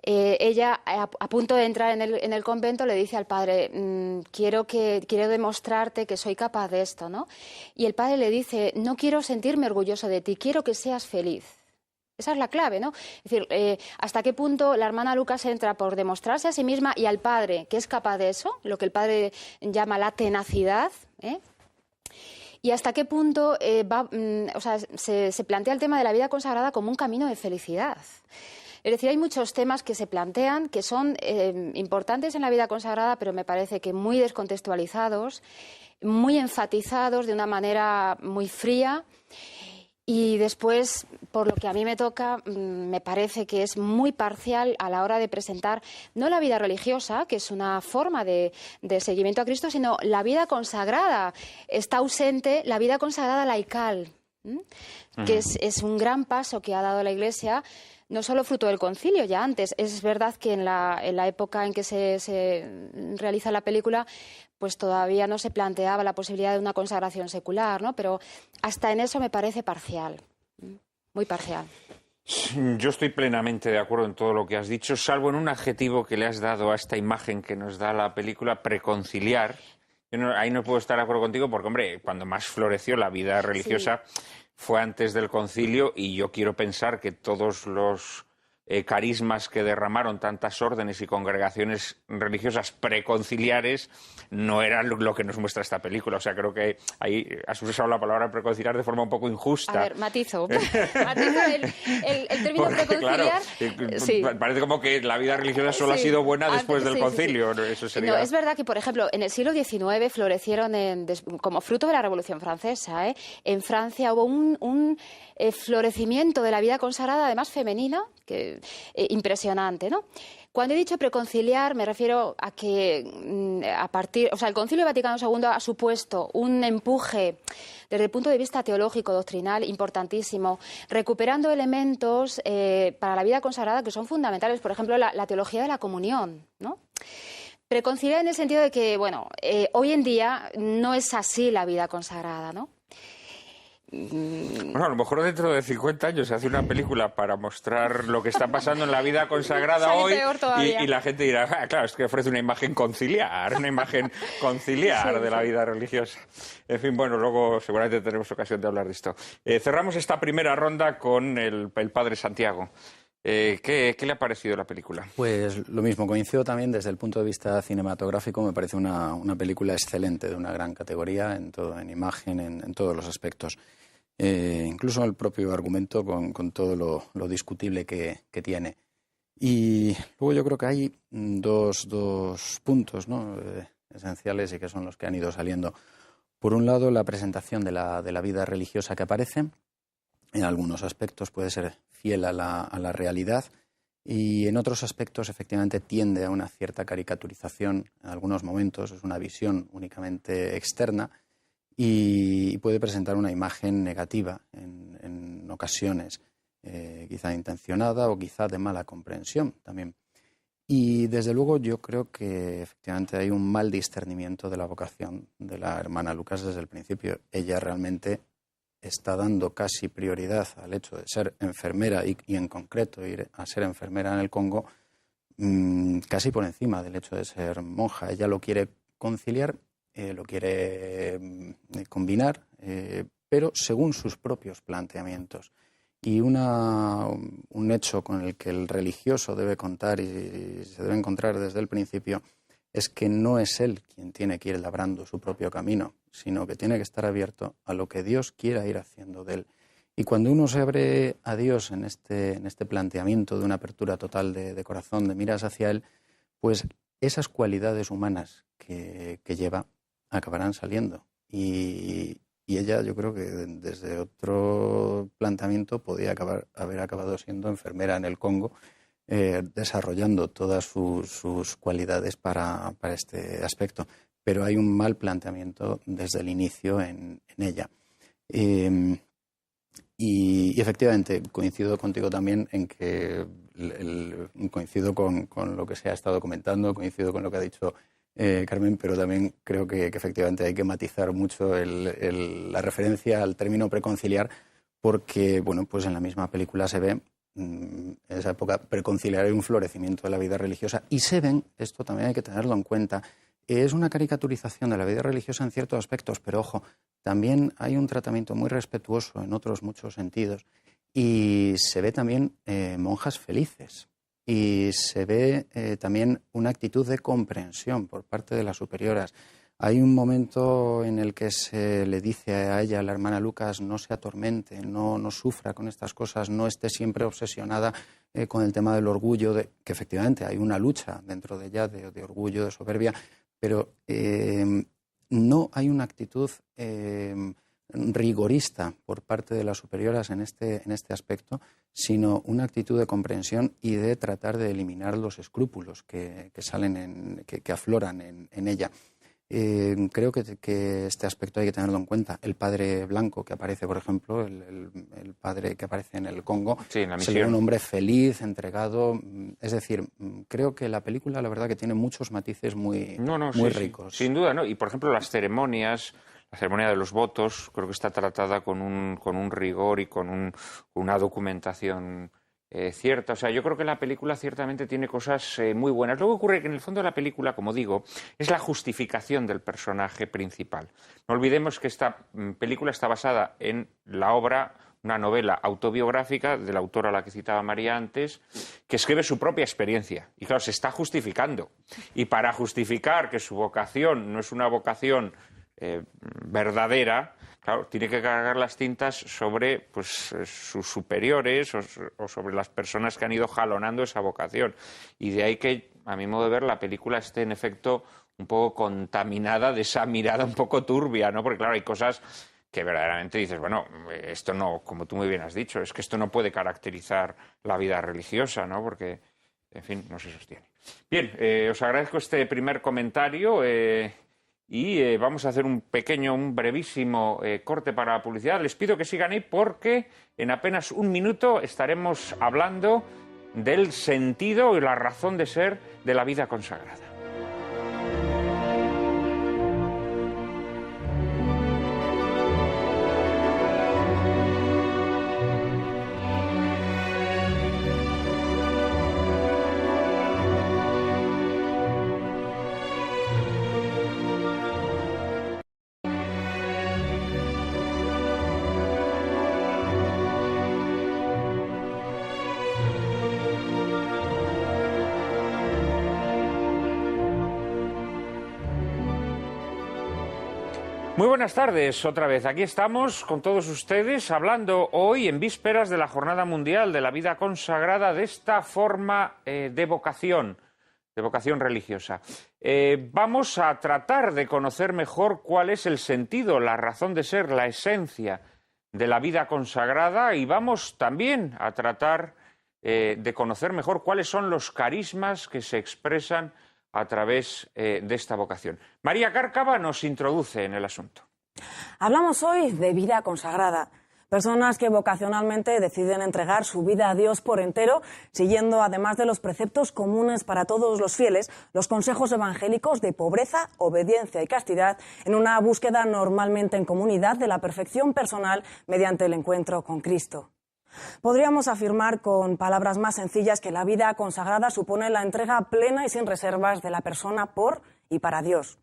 Ella, a punto de entrar en el convento, le dice al padre, quiero demostrarte que soy capaz de esto, ¿no? Y el padre le dice, no quiero sentirme orgulloso de ti, quiero que seas feliz. Esa es la clave, ¿no? Es decir, hasta qué punto la hermana Lucas entra por demostrarse a sí misma y al padre que es capaz de eso, lo que el padre llama la tenacidad, y hasta qué punto o sea, se plantea el tema de la vida consagrada como un camino de felicidad. Es decir, hay muchos temas que se plantean que son importantes en la vida consagrada, pero me parece que muy descontextualizados, muy enfatizados de una manera muy fría. Y después, por lo que a mí me toca, me parece que es muy parcial a la hora de presentar no la vida religiosa, que es una forma de seguimiento a Cristo, sino la vida consagrada. Está ausente la vida consagrada laical, que es un gran paso que ha dado la Iglesia, no solo fruto del concilio, ya antes. Es verdad que en la época en que se realiza la película, pues todavía no se planteaba la posibilidad de una consagración secular, ¿no? Pero hasta en eso me parece parcial, muy parcial. Yo estoy plenamente de acuerdo en todo lo que has dicho, salvo en un adjetivo que le has dado a esta imagen que nos da la película, preconciliar. Ahí no puedo estar de acuerdo contigo porque, hombre, cuando más floreció la vida religiosa fue antes del concilio y yo quiero pensar que todos los carismas que derramaron tantas órdenes y congregaciones religiosas preconciliares no eran lo que nos muestra esta película. O sea, creo que ahí has usado la palabra preconciliar de forma un poco injusta. A ver, matizo el término porque, preconciliar. Claro, sí. Parece como que la vida religiosa solo ha sido buena después del concilio. Eso sería... No, es verdad que, por ejemplo, en el siglo XIX florecieron, como fruto de la Revolución Francesa, en Francia hubo un florecimiento de la vida consagrada, además femenina, que impresionante, ¿no? Cuando he dicho preconciliar me refiero a que el Concilio Vaticano II ha supuesto un empuje desde el punto de vista teológico, doctrinal, importantísimo, recuperando elementos para la vida consagrada que son fundamentales, por ejemplo, la teología de la comunión, ¿no? Preconciliar en el sentido de que, bueno, hoy en día no es así la vida consagrada, ¿no? Bueno, a lo mejor dentro de 50 años se hace una película para mostrar lo que está pasando en la vida consagrada hoy y la gente dirá, claro, es que ofrece una imagen conciliar de la vida religiosa. En fin, bueno, luego seguramente tenemos ocasión de hablar de esto. Cerramos esta primera ronda con el padre Santiago. ¿Qué le ha parecido la película? Pues lo mismo, coincido también desde el punto de vista cinematográfico, me parece una película excelente, de una gran categoría en imagen, en todos los aspectos. Incluso el propio argumento con todo lo discutible que tiene. Y luego yo creo que hay dos puntos, ¿no? Esenciales y que son los que han ido saliendo. Por un lado, la presentación de la vida religiosa que aparece. En algunos aspectos puede ser fiel a la realidad y en otros aspectos efectivamente tiende a una cierta caricaturización en algunos momentos. Es una visión únicamente externa y puede presentar una imagen negativa en ocasiones. quizá intencionada o quizá de mala comprensión también. Y desde luego yo creo que efectivamente hay un mal discernimiento de la vocación de la hermana Lucas desde el principio. Ella realmente está dando casi prioridad al hecho de ser enfermera y en concreto ir a ser enfermera en el Congo casi por encima del hecho de ser monja. Ella lo quiere conciliar, lo quiere combinar, pero según sus propios planteamientos. Y un hecho con el que el religioso debe contar y se debe encontrar desde el principio es que no es él quien tiene que ir labrando su propio camino, sino que tiene que estar abierto a lo que Dios quiera ir haciendo de él. Y cuando uno se abre a Dios en este planteamiento de una apertura total de corazón, de miras hacia Él, pues esas cualidades humanas que lleva acabarán saliendo. Y ella, yo creo que desde otro planteamiento podía haber acabado siendo enfermera en el Congo, desarrollando todas sus cualidades para este aspecto. Pero hay un mal planteamiento desde el inicio en ella. Y efectivamente coincido contigo también en que coincido con lo que se ha estado comentando, coincido con lo que ha dicho Carmen, pero también creo que efectivamente hay que matizar mucho la referencia al término preconciliar, porque bueno, pues en la misma película se ve en esa época preconciliar un florecimiento de la vida religiosa, y se ven, esto también hay que tenerlo en cuenta, es una caricaturización de la vida religiosa en ciertos aspectos, pero ojo, también hay un tratamiento muy respetuoso en otros muchos sentidos, y se ve también monjas felices, y se ve también una actitud de comprensión por parte de las superioras. Hay un momento en el que se le dice a ella, a la hermana Lucas, no se atormente, no sufra con estas cosas, no esté siempre obsesionada con el tema del orgullo, que efectivamente hay una lucha dentro de ella de orgullo, de soberbia, pero no hay una actitud rigorista por parte de las superioras en este aspecto, sino una actitud de comprensión y de tratar de eliminar los escrúpulos que salen, que afloran en ella. Creo que este aspecto hay que tenerlo en cuenta. El padre blanco que aparece, por ejemplo, el padre que aparece en el Congo, sí, en la misión, se ve un hombre feliz, entregado. Es decir, creo que la película, la verdad, que tiene muchos matices muy ricos. Sin duda, ¿no? Y, por ejemplo, las ceremonias, la ceremonia de los votos, creo que está tratada con un rigor y con una documentación cierta. O sea, yo creo que la película ciertamente tiene cosas muy buenas. Lo que ocurre es que en el fondo de la película, como digo, es la justificación del personaje principal. No olvidemos que esta película está basada en la obra, una novela autobiográfica de la autora a la que citaba María antes, que escribe su propia experiencia. Y claro, se está justificando. Y para justificar que su vocación no es una vocación verdadera, claro, tiene que cargar las tintas sobre pues, sus superiores o sobre las personas que han ido jalonando esa vocación. Y de ahí que, a mi modo de ver, la película esté, en efecto, un poco contaminada de esa mirada un poco turbia, ¿no? Porque, claro, hay cosas que verdaderamente dices, bueno, esto no, como tú muy bien has dicho, es que esto no puede caracterizar la vida religiosa, ¿no? Porque, en fin, no se sostiene. Bien, os agradezco este primer comentario. Y vamos a hacer un brevísimo corte para la publicidad. Les pido que sigan ahí porque en apenas un minuto estaremos hablando del sentido y la razón de ser de la vida consagrada. Muy buenas tardes, otra vez. Aquí estamos con todos ustedes hablando hoy, en vísperas de la Jornada Mundial de la Vida Consagrada, de esta forma de vocación religiosa. Vamos a tratar de conocer mejor cuál es el sentido, la razón de ser, la esencia de la vida consagrada, y vamos también a tratar de conocer mejor cuáles son los carismas que se expresan a través de esta vocación. María Cárcava nos introduce en el asunto. Hablamos hoy de vida consagrada, Personas que vocacionalmente deciden entregar su vida a Dios por entero, siguiendo, además de los preceptos comunes para todos los fieles, los consejos evangélicos de pobreza, obediencia y castidad, en una búsqueda normalmente en comunidad de la perfección personal mediante el encuentro con Cristo. Podríamos afirmar con palabras más sencillas que la vida consagrada supone la entrega plena y sin reservas de la persona por y para Dios.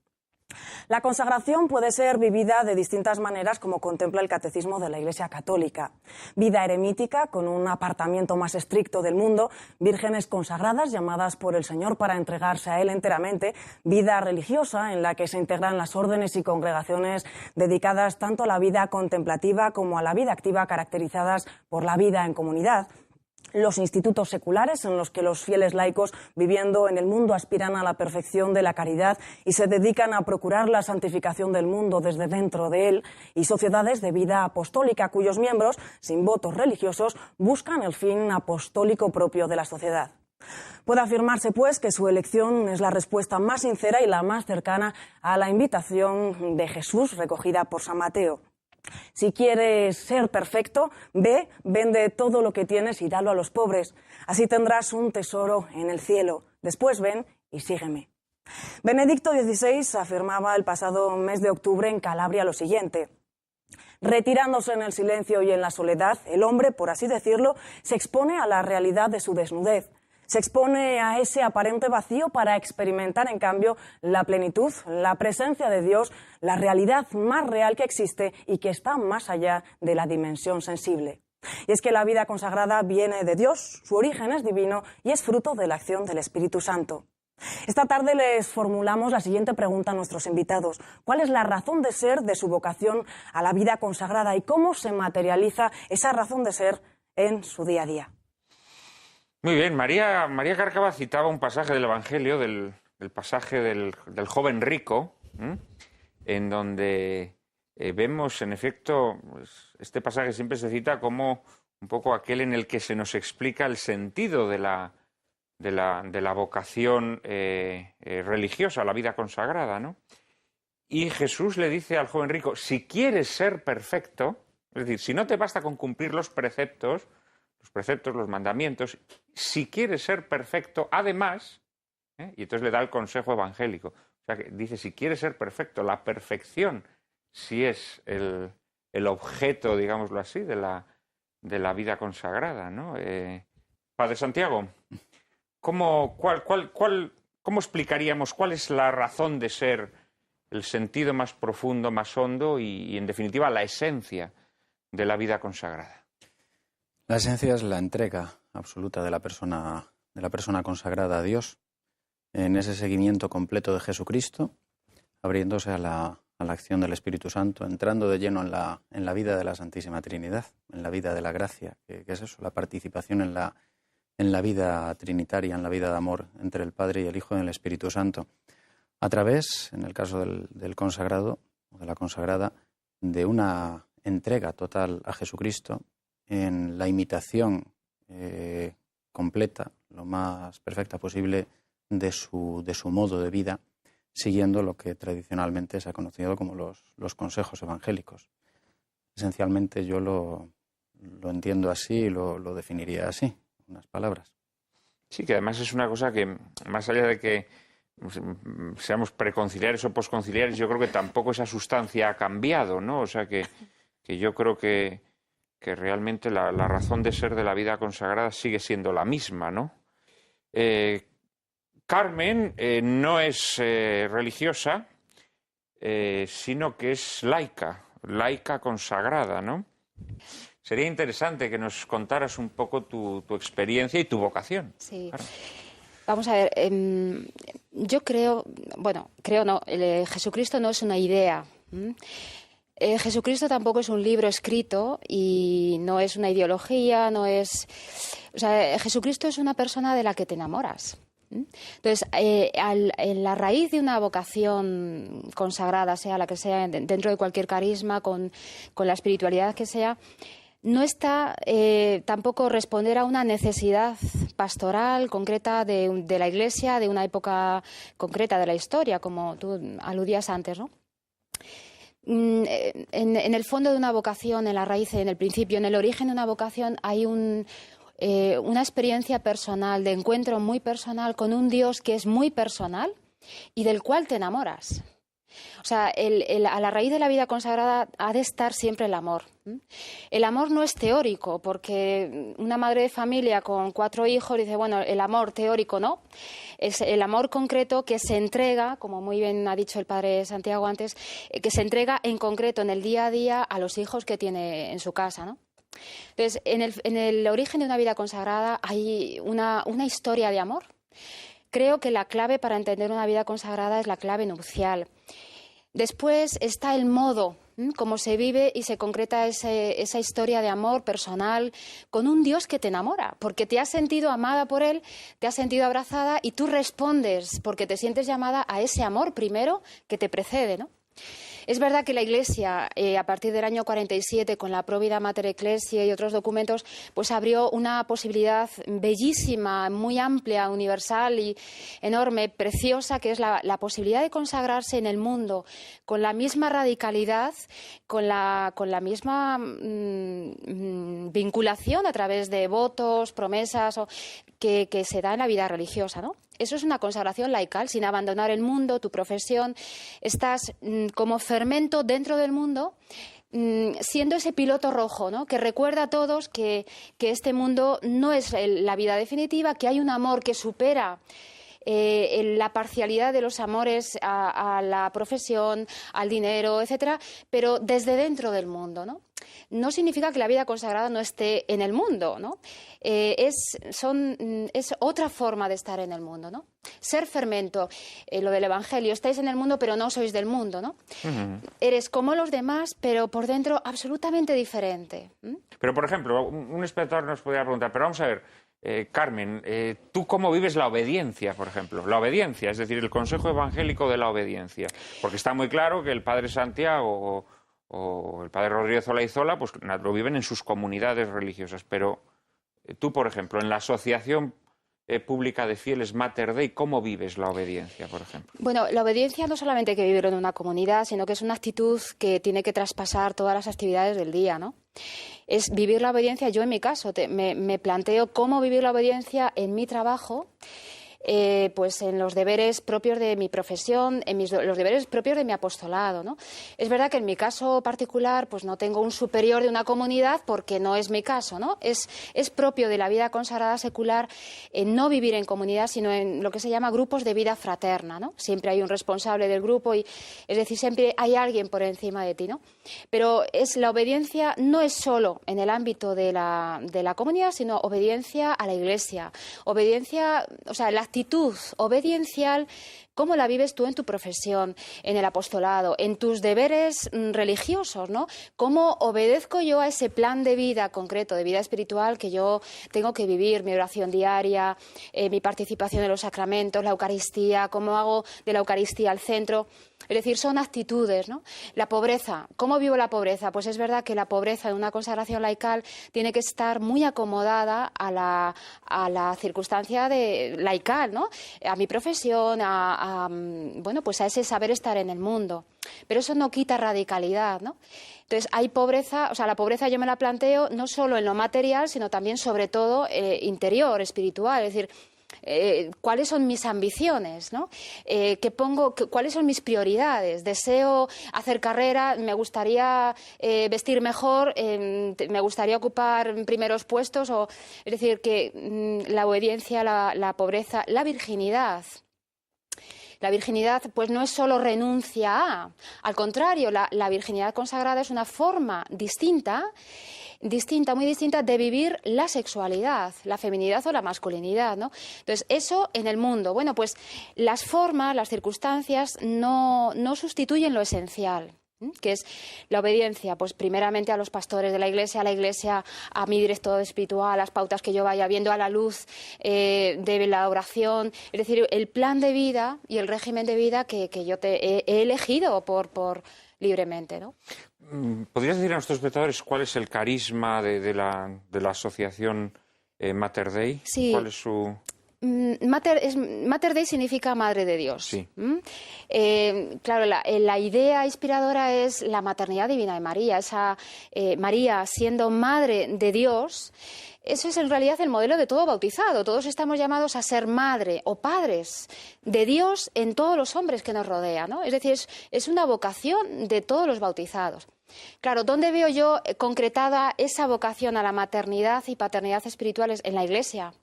La consagración puede ser vivida de distintas maneras, como contempla el Catecismo de la Iglesia Católica. Vida eremítica, con un apartamiento más estricto del mundo, vírgenes consagradas llamadas por el Señor para entregarse a Él enteramente, vida religiosa, en la que se integran las órdenes y congregaciones dedicadas tanto a la vida contemplativa como a la vida activa, caracterizadas por la vida en comunidad. Los institutos seculares, en los que los fieles laicos viviendo en el mundo aspiran a la perfección de la caridad y se dedican a procurar la santificación del mundo desde dentro de él, y sociedades de vida apostólica cuyos miembros, sin votos religiosos, buscan el fin apostólico propio de la sociedad. Puede afirmarse, pues, que su elección es la respuesta más sincera y la más cercana a la invitación de Jesús recogida por San Mateo. Si quieres ser perfecto, ve, vende todo lo que tienes y dalo a los pobres. Así tendrás un tesoro en el cielo. Después ven y sígueme. Benedicto XVI afirmaba el pasado mes de octubre en Calabria lo siguiente: retirándose en el silencio y en la soledad, el hombre, por así decirlo, se expone a la realidad de su desnudez. Se expone a ese aparente vacío para experimentar, en cambio, la plenitud, la presencia de Dios, la realidad más real que existe y que está más allá de la dimensión sensible. Y es que la vida consagrada viene de Dios, su origen es divino y es fruto de la acción del Espíritu Santo. Esta tarde les formulamos la siguiente pregunta a nuestros invitados: ¿cuál es la razón de ser de su vocación a la vida consagrada y cómo se materializa esa razón de ser en su día a día? Muy bien, María Cárcava citaba un pasaje del Evangelio, del pasaje del joven rico, en donde vemos, en efecto, pues, este pasaje siempre se cita como un poco aquel en el que se nos explica el sentido de la vocación religiosa, la vida consagrada, ¿no? Y Jesús le dice al joven rico: si quieres ser perfecto, es decir, si no te basta con cumplir los preceptos, los mandamientos, si quieres ser perfecto, además, y entonces le da el consejo evangélico. O sea, que dice, si quieres ser perfecto, la perfección, si es el objeto, digámoslo así, de la vida consagrada, ¿no? Padre Santiago, ¿cómo explicaríamos cuál es la razón de ser, el sentido más profundo, más hondo y en definitiva, la esencia de la vida consagrada? La esencia es la entrega absoluta de la persona consagrada a Dios, en ese seguimiento completo de Jesucristo, abriéndose a la acción del Espíritu Santo, entrando de lleno en la vida de la Santísima Trinidad, en la vida de la gracia, que es eso, la participación en la vida trinitaria, en la vida de amor entre el Padre y el Hijo y el Espíritu Santo, a través, en el caso del consagrado o de la consagrada, de una entrega total a Jesucristo, en la imitación completa, lo más perfecta posible, de su modo de vida, siguiendo lo que tradicionalmente se ha conocido como los consejos evangélicos. Esencialmente yo lo entiendo así y lo definiría así, unas palabras. Sí, que además es una cosa que, más allá de que seamos preconciliares o posconciliares, yo creo que tampoco esa sustancia ha cambiado, ¿no? O sea que yo creo que realmente la razón de ser de la vida consagrada sigue siendo la misma, ¿no? Carmen no es religiosa, sino que es laica consagrada, ¿no? Sería interesante que nos contaras un poco tu experiencia y tu vocación. Sí. Claro. Vamos a ver, yo creo no, Jesucristo no es una idea. Jesucristo tampoco es un libro escrito y no es una ideología, no es... O sea, Jesucristo es una persona de la que te enamoras. Entonces, en la raíz de una vocación consagrada, sea la que sea, dentro de cualquier carisma, con la espiritualidad que sea, no está tampoco responder a una necesidad pastoral concreta de la Iglesia, de una época concreta de la historia, como tú aludías antes, ¿no? En el fondo de una vocación, en la raíz, en el principio, en el origen de una vocación, hay una experiencia personal, de encuentro muy personal con un Dios que es muy personal y del cual te enamoras. O sea, a la raíz de la vida consagrada ha de estar siempre el amor. El amor no es teórico, porque una madre de familia con 4 hijos dice, bueno, el amor teórico no, es el amor concreto que se entrega, como muy bien ha dicho el padre Santiago antes, que se entrega en concreto en el día a día a los hijos que tiene en su casa, ¿no? Entonces, en el origen de una vida consagrada hay una historia de amor. Creo que la clave para entender una vida consagrada es la clave nupcial. Después está el modo, cómo se vive y se concreta esa historia de amor personal con un Dios que te enamora, porque te has sentido amada por Él, te has sentido abrazada y tú respondes porque te sientes llamada a ese amor primero que te precede, ¿no? Es verdad que la Iglesia, a partir del año 47, con la Provida Mater Ecclesiae y otros documentos, pues abrió una posibilidad bellísima, muy amplia, universal y enorme, preciosa, que es la posibilidad de consagrarse en el mundo con la misma radicalidad, con la misma vinculación a través de votos, promesas, que se da en la vida religiosa, ¿no? Eso es una consagración laical, sin abandonar el mundo, tu profesión. Estás como fermento dentro del mundo, siendo ese piloto rojo, ¿no? Que recuerda a todos que este mundo no es la vida definitiva, que hay un amor que supera la parcialidad de los amores a la profesión, al dinero, etcétera, pero desde dentro del mundo, ¿no? No significa que la vida consagrada no esté en el mundo, ¿no? Es otra forma de estar en el mundo, ¿no? Ser fermento, lo del Evangelio, estáis en el mundo pero no sois del mundo, ¿no? Eres como los demás, pero por dentro absolutamente diferente. Pero, por ejemplo, un espectador nos podría preguntar, pero vamos a ver, Carmen, ¿tú cómo vives la obediencia, por ejemplo? La obediencia, es decir, el consejo evangélico de la obediencia. Porque está muy claro que el padre Santiago o el padre Rodríguez Olaizola pues lo viven en sus comunidades religiosas, pero tú, por ejemplo, en la asociación pública de fieles Mater Dei, ¿cómo vives la obediencia, por ejemplo? Bueno, la obediencia no solamente hay que vivirlo en una comunidad, sino que es una actitud que tiene que traspasar todas las actividades del día, ¿no? Es vivir la obediencia. Yo, en mi caso, me planteo cómo vivir la obediencia en mi trabajo, pues en los deberes propios de mi profesión, los deberes propios de mi apostolado, ¿no? Es verdad que en mi caso particular pues no tengo un superior de una comunidad porque no es mi caso, ¿no? Es propio de la vida consagrada secular no vivir en comunidad, sino en lo que se llama grupos de vida fraterna, ¿no? Siempre hay un responsable del grupo y, es decir, siempre hay alguien por encima de ti, ¿no? Pero la obediencia no es solo en el ámbito de la comunidad, sino obediencia a la Iglesia, obediencia, o sea, la actitud obediencial, cómo la vives tú en tu profesión, en el apostolado, en tus deberes religiosos, ¿no? Cómo obedezco yo a ese plan de vida concreto, de vida espiritual que yo tengo que vivir, mi oración diaria, mi participación en los sacramentos, la Eucaristía, cómo hago de la Eucaristía el centro. Es decir, son actitudes, ¿no? La pobreza. ¿Cómo vivo la pobreza? Pues es verdad que la pobreza en una consagración laical tiene que estar muy acomodada a la circunstancia laical, ¿no? A mi profesión, bueno, pues a ese saber estar en el mundo. Pero eso no quita radicalidad, ¿no? Entonces, hay pobreza, o sea, la pobreza yo me la planteo no solo en lo material, sino también, sobre todo, interior, espiritual. Es decir, cuáles son mis ambiciones, ¿no? Cuáles son mis prioridades. Deseo hacer carrera, me gustaría vestir mejor, me gustaría ocupar primeros puestos, es decir, que la obediencia, la pobreza, la virginidad. La virginidad pues no es solo renuncia al contrario, la virginidad consagrada es una forma distinta, muy distinta de vivir la sexualidad, la feminidad o la masculinidad, ¿no? Entonces, eso en el mundo. Bueno, pues las formas, las circunstancias no sustituyen lo esencial, que es la obediencia, pues primeramente a los pastores de la Iglesia, a mi director espiritual, a las pautas que yo vaya viendo a la luz de la oración, es decir, el plan de vida y el régimen de vida que yo he elegido por libremente, ¿no? ¿Podrías decir a nuestros espectadores cuál es el carisma de la asociación Mater Dei? Sí. ¿Cuál es su...? Mater Dei significa Madre de Dios. Sí. Claro, la idea inspiradora es la maternidad divina de María. María siendo Madre de Dios, eso es en realidad el modelo de todo bautizado. Todos estamos llamados a ser madre o padres de Dios en todos los hombres que nos rodean, ¿no? Es decir, es una vocación de todos los bautizados. Claro, ¿dónde veo yo concretada esa vocación a la maternidad y paternidad espirituales? En la Iglesia.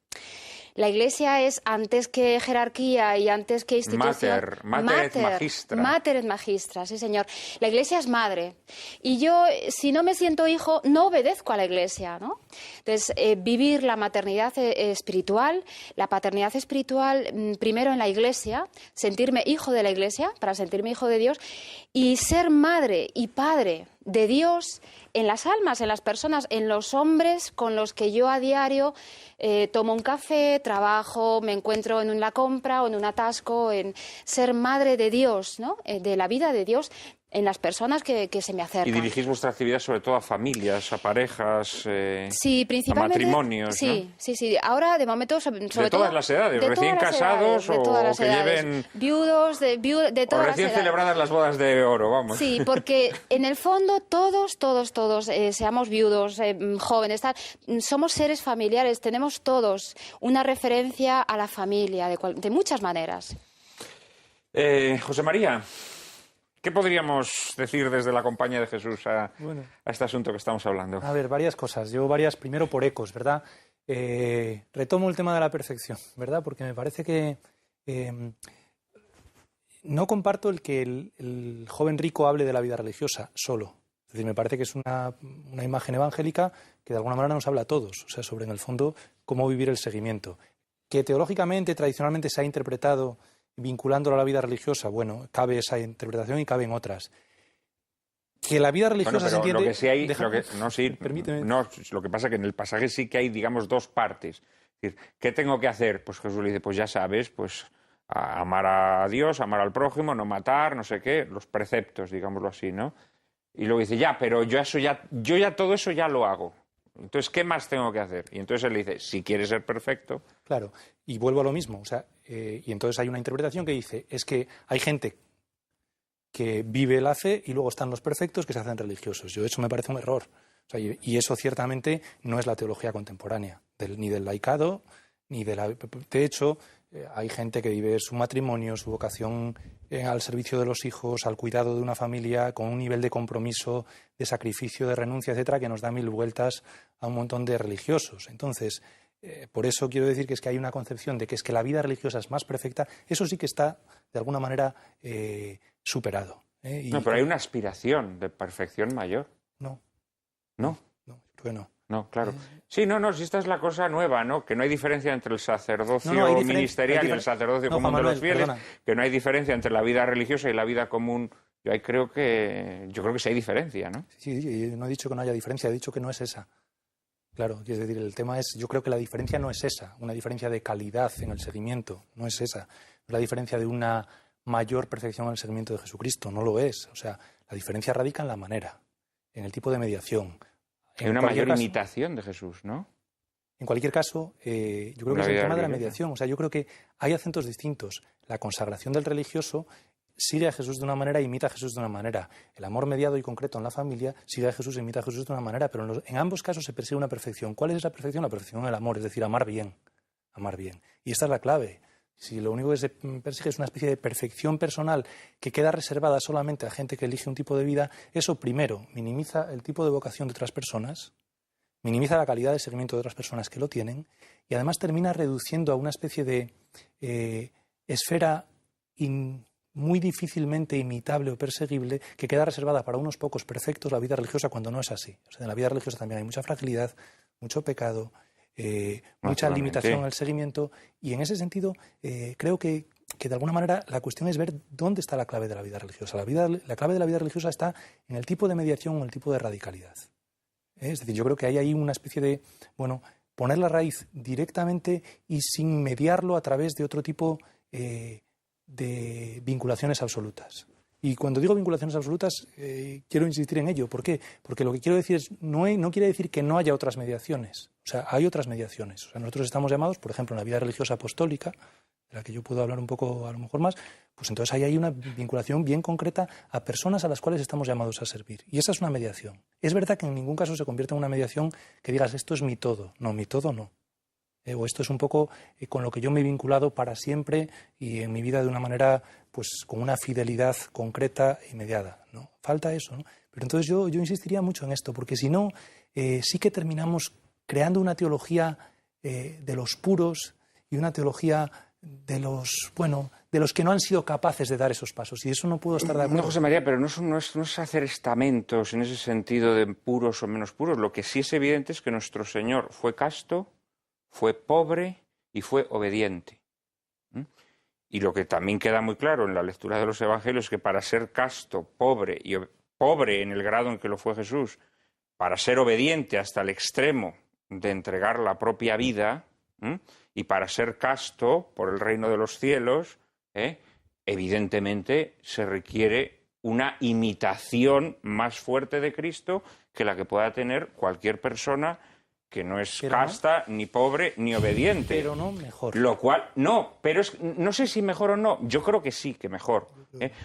La Iglesia es, antes que jerarquía y antes que institución... Mater et magistra. Mater et magistra, sí, señor. La Iglesia es madre. Y yo, si no me siento hijo, no obedezco a la Iglesia, ¿no? Entonces, vivir la maternidad espiritual, la paternidad espiritual, primero en la Iglesia, sentirme hijo de la Iglesia, para sentirme hijo de Dios, y ser madre y padre de Dios en las almas, en las personas, en los hombres con los que yo a diario tomo un café, trabajo, me encuentro en la compra o en un atasco, en ser madre de Dios, ¿no? De la vida de Dios en las personas que se me acercan. Y dirigís vuestra actividad sobre todo a familias, a parejas, sí, principalmente, a matrimonios, sí, ¿no? Sí. Ahora, de momento, sobre todo... De todas las edades, recién casados o que lleven... Viudos, de todas las edades. O recién celebradas las bodas de oro, vamos. Sí, porque en el fondo todos, seamos viudos, jóvenes, somos seres familiares, tenemos todos una referencia a la familia de muchas maneras. José María, ¿qué podríamos decir desde la Compañía de Jesús a este asunto que estamos hablando? A ver, varias cosas. Primero por ecos, ¿verdad? Retomo el tema de la perfección, ¿verdad? Porque me parece que no comparto el que el joven rico hable de la vida religiosa solo. Es decir, me parece que es una imagen evangélica que de alguna manera nos habla a todos, o sea, sobre en el fondo cómo vivir el seguimiento. Que teológicamente, tradicionalmente se ha interpretado vinculándolo a la vida religiosa, bueno, cabe esa interpretación y caben otras. Que la vida religiosa se entiende... Permíteme. No, lo que pasa es que en el pasaje sí que hay, digamos, dos partes. Es decir, ¿qué tengo que hacer? Pues Jesús le dice, pues ya sabes, pues amar a Dios, amar al prójimo, no matar, no sé qué, los preceptos, digámoslo así, ¿no? Y luego dice, pero yo ya todo eso ya lo hago. Entonces, ¿qué más tengo que hacer? Y entonces él le dice, si quieres ser perfecto... Claro, y vuelvo a lo mismo. O sea, y entonces hay una interpretación que dice, es que hay gente que vive la fe y luego están los perfectos que se hacen religiosos. Eso me parece un error. O sea, y eso ciertamente no es la teología contemporánea, ni del laicado, ni de la... De hecho, hay gente que vive su matrimonio, su vocación al servicio de los hijos, al cuidado de una familia, con un nivel de compromiso, de sacrificio, de renuncia, etcétera, que nos da mil vueltas a un montón de religiosos. Entonces, por eso quiero decir que es que hay una concepción de que es que la vida religiosa es más perfecta. Eso sí que está, de alguna manera, superado. No, pero hay una aspiración de perfección mayor. No. ¿No? No, creo que no. No, claro. Sí, si esta es la cosa nueva, ¿no? Que no hay diferencia entre el sacerdocio ministerial y el sacerdocio común de los fieles, que no hay diferencia entre la vida religiosa y la vida común. Yo creo que sí hay diferencia, ¿no? Sí, no he dicho que no haya diferencia, he dicho que no es esa. Claro, es decir, el tema es, yo creo que la diferencia no es esa, una diferencia de calidad en el seguimiento, no es esa. Es la diferencia de una mayor perfección en el seguimiento de Jesucristo, no lo es. O sea, la diferencia radica en la manera, en el tipo de mediación. Hay una mayor imitación de Jesús, ¿no? En cualquier caso, yo creo que es el tema de la mediación. O sea, yo creo que hay acentos distintos. La consagración del religioso sigue a Jesús de una manera e imita a Jesús de una manera. El amor mediado y concreto en la familia sigue a Jesús e imita a Jesús de una manera, pero en ambos casos se persigue una perfección. ¿Cuál es esa perfección? La perfección del amor, es decir, amar bien. Amar bien. Y esta es la clave. Si lo único que se persigue es una especie de perfección personal que queda reservada solamente a gente que elige un tipo de vida, eso primero minimiza el tipo de vocación de otras personas, minimiza la calidad de seguimiento de otras personas que lo tienen y además termina reduciendo a una especie de esfera muy difícilmente imitable o perseguible que queda reservada para unos pocos perfectos la vida religiosa cuando no es así. O sea, en la vida religiosa también hay mucha fragilidad, mucho pecado, mucha limitación al seguimiento y en ese sentido creo que de alguna manera la cuestión es ver dónde está la clave de la vida religiosa. La clave de la vida religiosa está en el tipo de mediación o el tipo de radicalidad. Es decir, yo creo que hay ahí una especie de, poner la raíz directamente y sin mediarlo a través de otro tipo de vinculaciones absolutas. Y cuando digo vinculaciones absolutas, quiero insistir en ello. ¿Por qué? Porque lo que quiero decir es, no quiere decir que no haya otras mediaciones. O sea, hay otras mediaciones. O sea, nosotros estamos llamados, por ejemplo, en la vida religiosa apostólica, de la que yo puedo hablar un poco, a lo mejor más, pues entonces ahí hay una vinculación bien concreta a personas a las cuales estamos llamados a servir. Y esa es una mediación. Es verdad que en ningún caso se convierte en una mediación que digas, esto es mi todo. No, mi todo no. O esto es un poco con lo que yo me he vinculado para siempre y en mi vida de una manera, pues con una fidelidad concreta e inmediata, ¿no? Falta eso, ¿no? Pero entonces yo insistiría mucho en esto, porque si no, sí que terminamos creando una teología de los puros y una teología de los que no han sido capaces de dar esos pasos. Y eso no puedo estar de acuerdo. No, José María, pero no es hacer estamentos en ese sentido de puros o menos puros. Lo que sí es evidente es que nuestro Señor fue casto, fue pobre y fue obediente. Y lo que también queda muy claro en la lectura de los evangelios es que para ser casto, pobre en el grado en que lo fue Jesús, para ser obediente hasta el extremo de entregar la propia vida, y para ser casto por el reino de los cielos, evidentemente se requiere una imitación más fuerte de Cristo que la que pueda tener cualquier persona que no es casta, ni pobre, ni obediente. Pero no mejor. Lo cual, no sé si mejor o no, yo creo que sí, que mejor.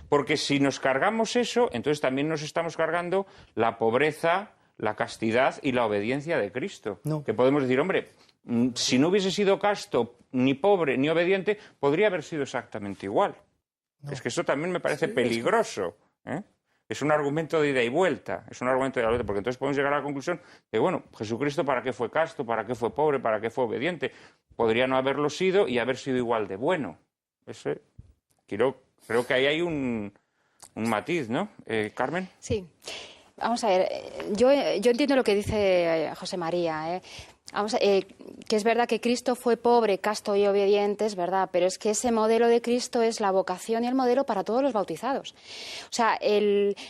Porque si nos cargamos eso, entonces también nos estamos cargando la pobreza, la castidad y la obediencia de Cristo. No. Que podemos decir, hombre, si no hubiese sido casto, ni pobre, ni obediente, podría haber sido exactamente igual. No. Es que eso también me parece peligroso. Es un argumento de ida y vuelta, porque entonces podemos llegar a la conclusión de, bueno, Jesucristo ¿para qué fue casto? ¿Para qué fue pobre? ¿Para qué fue obediente? Podría no haberlo sido y haber sido igual de bueno. Creo que ahí hay un matiz, ¿no? Carmen. Sí. Vamos a ver, yo entiendo lo que dice José María, que es verdad que Cristo fue pobre, casto y obediente, es verdad, pero es que ese modelo de Cristo es la vocación y el modelo para todos los bautizados. O sea,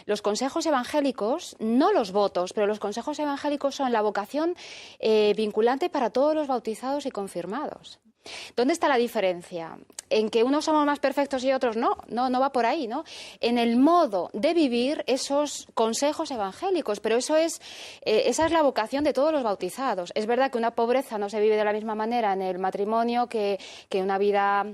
los consejos evangélicos, no los votos, pero los consejos evangélicos son la vocación vinculante para todos los bautizados y confirmados. ¿Dónde está la diferencia? En que unos somos más perfectos y otros no va por ahí, ¿no? En el modo de vivir esos consejos evangélicos, pero esa es la vocación de todos los bautizados. Es verdad que una pobreza no se vive de la misma manera en el matrimonio que una vida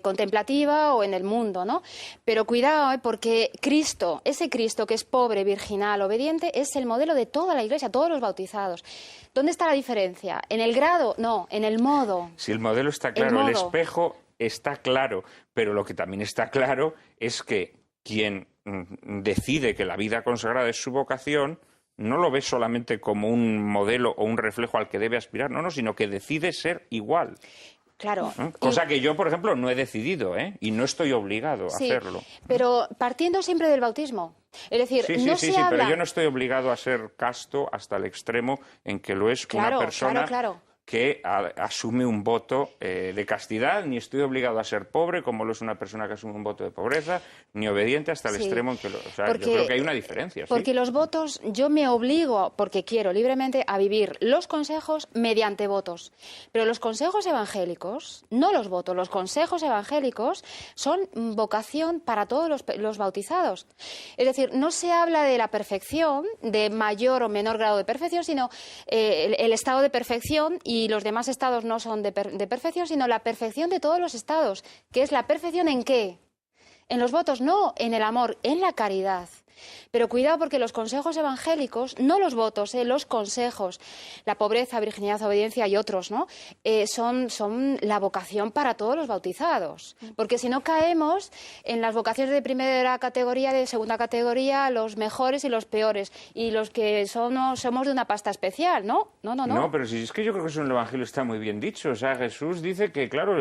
contemplativa o en el mundo, ¿no? Pero cuidado, porque Cristo, ese Cristo que es pobre, virginal, obediente, es el modelo de toda la Iglesia, todos los bautizados. ¿Dónde está la diferencia? ¿En el grado? No, en el modo. Si el modelo está claro, el espejo está claro, pero lo que también está claro es que quien decide que la vida consagrada es su vocación no lo ve solamente como un modelo o un reflejo al que debe aspirar, sino que decide ser igual. Claro. Cosa que yo, por ejemplo, no he decidido, y no estoy obligado a hacerlo. Pero partiendo siempre del bautismo. Es decir, sí, pero yo no estoy obligado a ser casto hasta el extremo en que lo es una persona que asume un voto de castidad, ni estoy obligado a ser pobre como lo es una persona que asume un voto de pobreza, ni obediente hasta el extremo en que lo... O sea, yo creo que hay una diferencia. Porque los votos, yo me obligo, porque quiero libremente, a vivir los consejos mediante votos. Pero los consejos evangélicos, no los votos, los consejos evangélicos son vocación para todos los bautizados. Es decir, no se habla de la perfección, de mayor o menor grado de perfección, sino el estado de perfección, y los demás estados no son de perfección, sino la perfección de todos los estados. ¿Qué es la perfección en qué? En los votos, no en el amor, en la caridad. Pero cuidado, porque los consejos evangélicos, no los votos, los consejos, la pobreza, virginidad, obediencia y otros, ¿no? Son la vocación para todos los bautizados. Porque si no caemos en las vocaciones de primera categoría, de segunda categoría, los mejores y los peores, y los que somos de una pasta especial, ¿no? No, pero si es que yo creo que eso en el Evangelio está muy bien dicho. O sea, Jesús dice que, claro,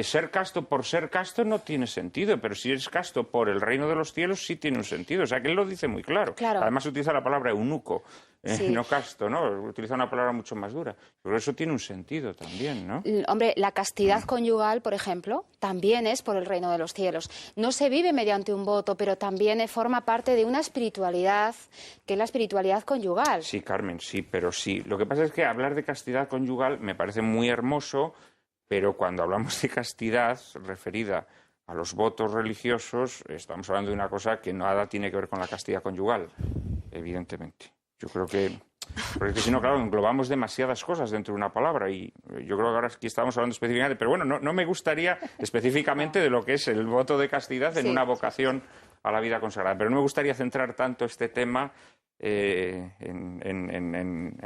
ser casto por ser casto no tiene sentido, pero si eres casto por el reino de los cielos sí tiene un sentido. O sea, que él lo dice muy claro. Además utiliza la palabra eunuco, no casto, ¿no? Utiliza una palabra mucho más dura. Pero eso tiene un sentido también, ¿no? Hombre, la castidad conyugal, por ejemplo, también es por el reino de los cielos. No se vive mediante un voto, pero también forma parte de una espiritualidad, que es la espiritualidad conyugal. Sí, Carmen, sí, pero sí. Lo que pasa es que hablar de castidad conyugal me parece muy hermoso, pero cuando hablamos de castidad referida a los votos religiosos, estamos hablando de una cosa que nada tiene que ver con la castidad conyugal, evidentemente. Yo creo que, porque si no, claro, englobamos demasiadas cosas dentro de una palabra y yo creo que ahora aquí estamos hablando específicamente, pero bueno, no me gustaría específicamente de lo que es el voto de castidad en una vocación a la vida consagrada, pero no me gustaría centrar tanto este tema en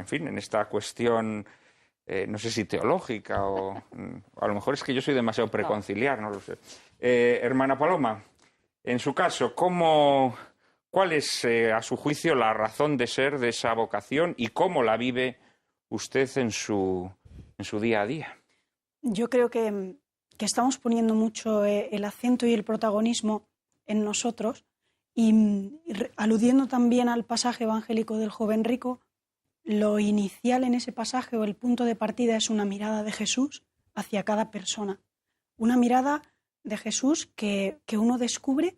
fin, en esta cuestión, no sé si teológica o a lo mejor es que yo soy demasiado preconciliar, no lo sé. Hermana Paloma, en su caso, ¿cuál es, a su juicio, la razón de ser de esa vocación y cómo la vive usted en su día a día? Yo creo que estamos poniendo mucho el acento y el protagonismo en nosotros y aludiendo también al pasaje evangélico del joven rico, lo inicial en ese pasaje o el punto de partida es una mirada de Jesús hacia cada persona. Una mirada de Jesús que uno descubre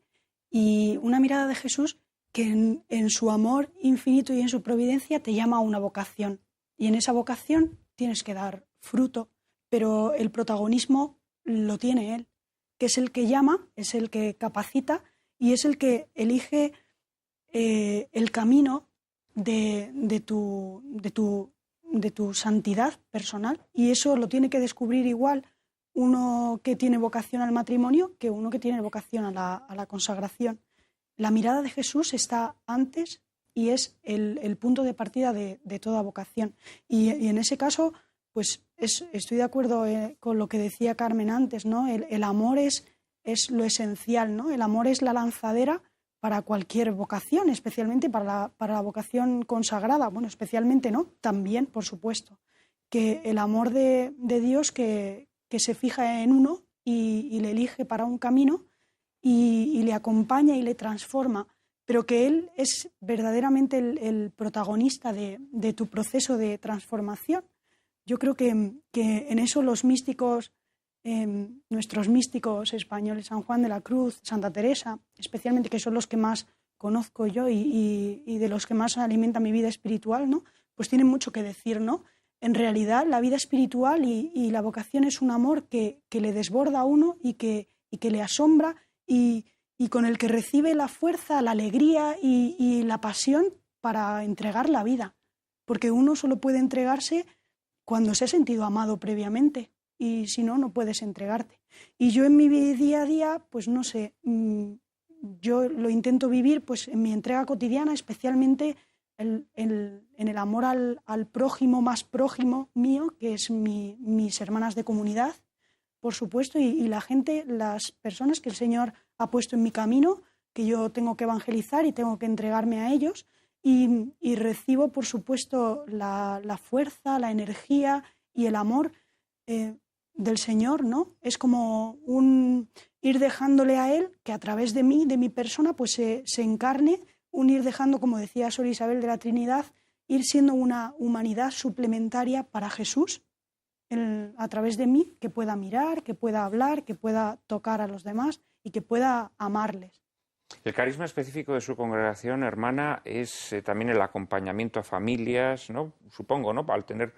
y una mirada de Jesús que en su amor infinito y en su providencia te llama a una vocación. Y en esa vocación tienes que dar fruto, pero el protagonismo lo tiene Él, que es el que llama, es el que capacita y es el que elige el camino de tu santidad personal. Y eso lo tiene que descubrir igual uno que tiene vocación al matrimonio que uno que tiene vocación a la consagración. La mirada de Jesús está antes y es el punto de partida de toda vocación. Y en ese caso, pues estoy de acuerdo con lo que decía Carmen antes, ¿no? El amor es lo esencial, ¿no? El amor es la lanzadera para cualquier vocación, especialmente para la vocación consagrada. Bueno, especialmente no, también, por supuesto. Que el amor de Dios que se fija en uno y le elige para un camino y le acompaña y le transforma, pero que Él es verdaderamente el protagonista de tu proceso de transformación. Yo creo que en eso los místicos, nuestros místicos españoles, San Juan de la Cruz, Santa Teresa, especialmente, que son los que más conozco yo y de los que más alimenta mi vida espiritual, ¿no? Pues tienen mucho que decir, ¿no? En realidad, la vida espiritual y la vocación es un amor que le desborda a uno y que le asombra y con el que recibe la fuerza, la alegría y la pasión para entregar la vida. Porque uno solo puede entregarse cuando se ha sentido amado previamente y si no, no puedes entregarte. Y yo en mi día a día, pues no sé, yo lo intento vivir pues en mi entrega cotidiana, especialmente en el amor al prójimo más prójimo mío, que es mis hermanas de comunidad, por supuesto, y la gente, las personas que el Señor ha puesto en mi camino, que yo tengo que evangelizar y tengo que entregarme a ellos, y recibo, por supuesto, la fuerza, la energía y el amor del Señor, ¿no? Es como ir dejándole a Él, que a través de mí, de mi persona, pues se encarne, ir dejando, como decía Sor Isabel de la Trinidad, ir siendo una humanidad suplementaria para Jesús, a través de mí, que pueda mirar, que pueda hablar, que pueda tocar a los demás y que pueda amarles. El carisma específico de su congregación, hermana, es también el acompañamiento a familias, ¿no? Supongo, ¿no? Al tener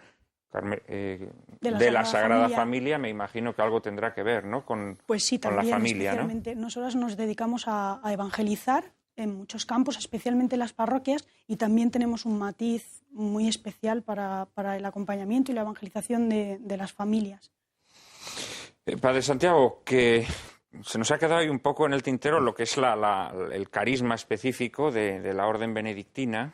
de la Sagrada Familia, me imagino que algo tendrá que ver, ¿no? Pues sí, con también, la familia, especialmente, ¿no? Nosotros nos dedicamos a evangelizar en muchos campos, especialmente en las parroquias, y también tenemos un matiz muy especial para el acompañamiento y la evangelización de las familias. Padre Santiago, que se nos ha quedado ahí un poco en el tintero lo que es el carisma específico de la orden benedictina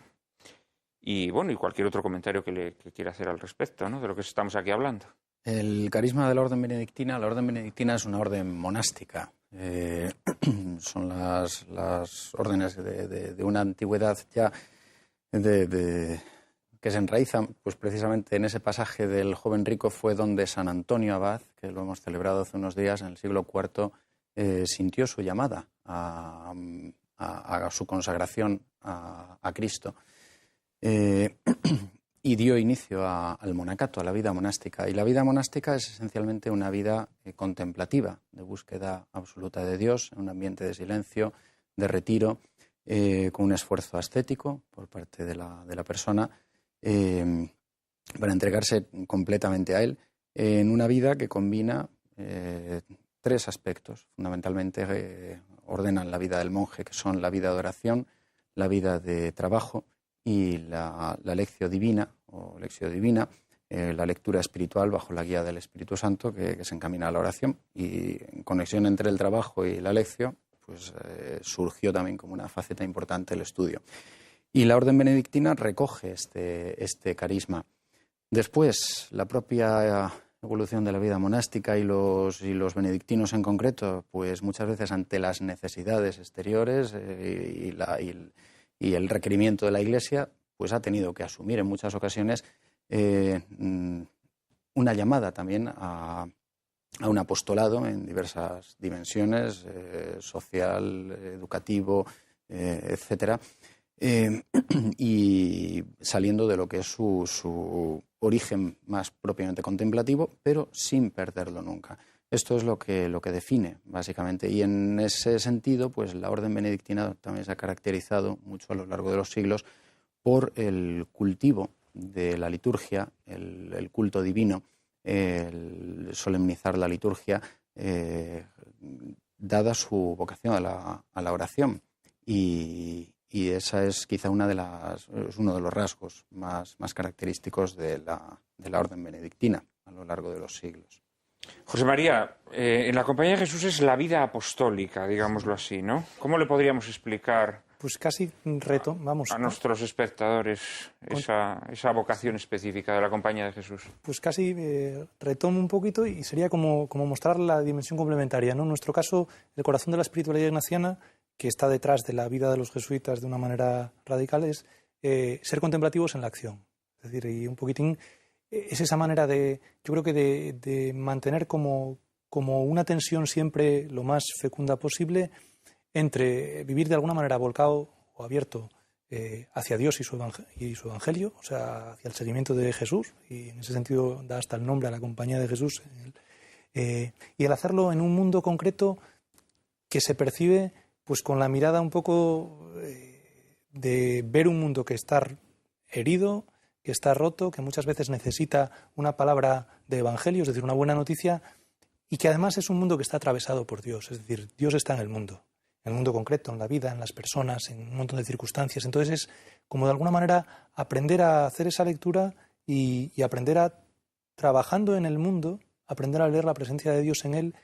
y, bueno, y cualquier otro comentario que quiera hacer al respecto, ¿no? De lo que estamos aquí hablando. El carisma de la orden benedictina es una orden monástica. Son las órdenes de una antigüedad ya que se enraizan, pues precisamente en ese pasaje del joven rico fue donde San Antonio Abad, que lo hemos celebrado hace unos días en el siglo IV, sintió su llamada a su consagración a Cristo. Y dio inicio al monacato, a la vida monástica. Y la vida monástica es esencialmente una vida contemplativa, de búsqueda absoluta de Dios, en un ambiente de silencio, de retiro, con un esfuerzo ascético por parte de la persona, para entregarse completamente a Él, en una vida que combina tres aspectos. Fundamentalmente ordenan la vida del monje, que son la vida de oración, la vida de trabajo y la lectio divina, o lectio divina, la lectura espiritual bajo la guía del Espíritu Santo, que se encamina a la oración. Y en conexión entre el trabajo y la lectio, pues surgió también como una faceta importante el estudio. Y la orden benedictina recoge este carisma. Después, la propia evolución de la vida monástica y los benedictinos en concreto, pues muchas veces ante las necesidades exteriores y el requerimiento de la Iglesia, pues ha tenido que asumir en muchas ocasiones una llamada también a un apostolado en diversas dimensiones, social, educativo, etcétera, y saliendo de lo que es su origen más propiamente contemplativo, pero sin perderlo nunca. Esto es lo que define, básicamente. Y en ese sentido, pues la orden benedictina también se ha caracterizado mucho a lo largo de los siglos por el cultivo de la liturgia, el culto divino, el solemnizar la liturgia, dada su vocación a la oración. Y esa es quizá uno de los rasgos más característicos de la orden benedictina a lo largo de los siglos. José María, en la Compañía de Jesús es la vida apostólica, digámoslo así, ¿no? ¿Cómo le podríamos explicar pues casi a nuestros espectadores esa vocación específica de la Compañía de Jesús? Pues casi retomo un poquito y sería como mostrar la dimensión complementaria, ¿no? En nuestro caso, el corazón de la espiritualidad ignaciana, que está detrás de la vida de los jesuitas de una manera radical, es ser contemplativos en la acción. Es decir, y un poquitín es esa manera yo creo que de mantener como una tensión siempre lo más fecunda posible entre vivir de alguna manera volcado o abierto hacia Dios y su Evangelio, o sea, hacia el seguimiento de Jesús, y en ese sentido da hasta el nombre a la Compañía de Jesús, y el hacerlo en un mundo concreto que se percibe pues con la mirada un poco de ver un mundo que está herido, que está roto, que muchas veces necesita una palabra de Evangelio, es decir, una buena noticia, y que además es un mundo que está atravesado por Dios, es decir, Dios está en el mundo concreto, en la vida, en las personas, en un montón de circunstancias. Entonces es como de alguna manera aprender a hacer esa lectura y aprender a, trabajando en el mundo, aprender a leer la presencia de Dios en él,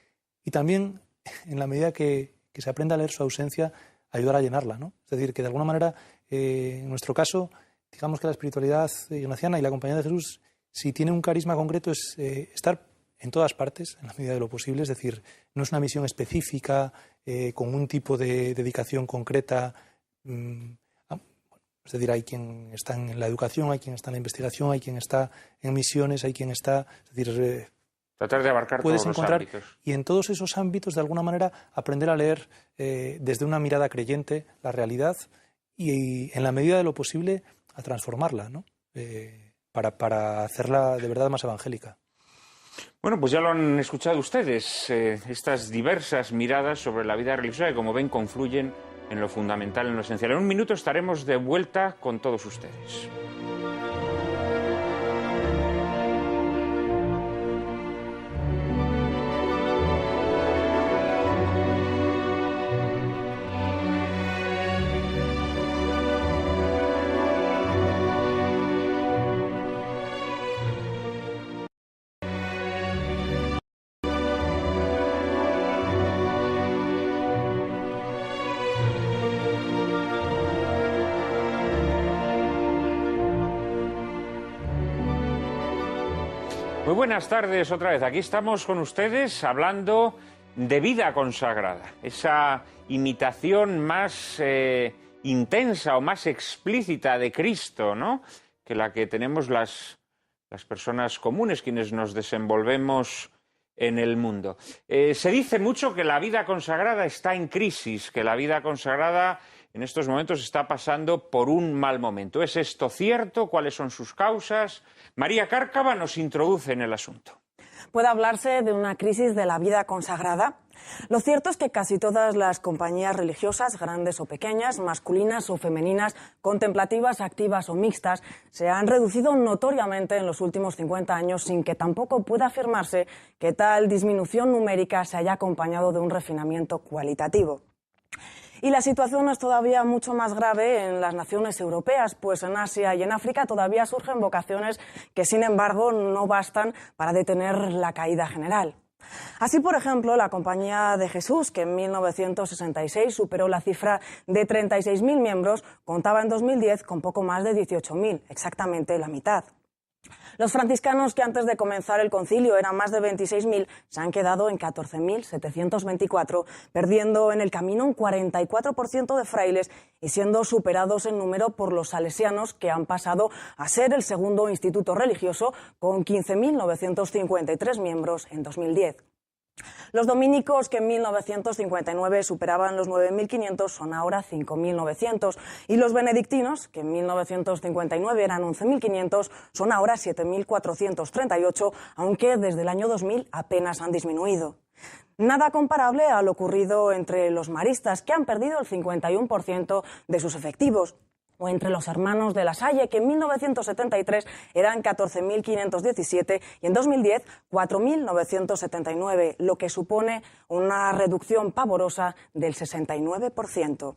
y también, en la medida que se aprenda a leer su ausencia, ayudar a llenarla, ¿no? Es decir, que de alguna manera, en nuestro caso, digamos que la espiritualidad ignaciana y la Compañía de Jesús, si tiene un carisma concreto, es estar en todas partes, en la medida de lo posible. Es decir, no es una misión específica, con un tipo de dedicación concreta. Es decir, hay quien está en la educación, hay quien está en la investigación, hay quien está en misiones, hay quien está... Es decir, tratar de abarcar todos los ámbitos. Y en todos esos ámbitos, de alguna manera, aprender a leer desde una mirada creyente la realidad y en la medida de lo posible, a transformarla, ¿no? Para hacerla de verdad más evangélica. Bueno, pues ya lo han escuchado ustedes, estas diversas miradas sobre la vida religiosa que, como ven, confluyen en lo fundamental, en lo esencial. En un minuto estaremos de vuelta con todos ustedes. Muy buenas tardes otra vez. Aquí estamos con ustedes hablando de vida consagrada, esa imitación más intensa o más explícita de Cristo, ¿no?, que la que tenemos las personas comunes, quienes nos desenvolvemos en el mundo. Se dice mucho que la vida consagrada está en crisis, que la vida consagrada en estos momentos está pasando por un mal momento. ¿Es esto cierto? ¿Cuáles son sus causas? María Cárcava nos introduce en el asunto. ¿Puede hablarse de una crisis de la vida consagrada? Lo cierto es que casi todas las compañías religiosas, grandes o pequeñas, masculinas o femeninas, contemplativas, activas o mixtas, se han reducido notoriamente en los últimos 50 años sin que tampoco pueda afirmarse que tal disminución numérica se haya acompañado de un refinamiento cualitativo. Y la situación es todavía mucho más grave en las naciones europeas, pues en Asia y en África todavía surgen vocaciones que, sin embargo, no bastan para detener la caída general. Así, por ejemplo, la Compañía de Jesús, que en 1966 superó la cifra de 36.000 miembros, contaba en 2010 con poco más de 18.000, exactamente la mitad. Los franciscanos, que antes de comenzar el concilio eran más de 26.000, se han quedado en 14.724, perdiendo en el camino un 44% de frailes y siendo superados en número por los salesianos, que han pasado a ser el segundo instituto religioso con 15.953 miembros en 2010. Los dominicos, que en 1959 superaban los 9.500, son ahora 5.900. Y los benedictinos, que en 1959 eran 11.500, son ahora 7.438, aunque desde el año 2000 apenas han disminuido. Nada comparable a lo ocurrido entre los maristas, que han perdido el 51% de sus efectivos, o entre los hermanos de la Salle, que en 1973 eran 14.517 y en 2010 4.979, lo que supone una reducción pavorosa del 69%.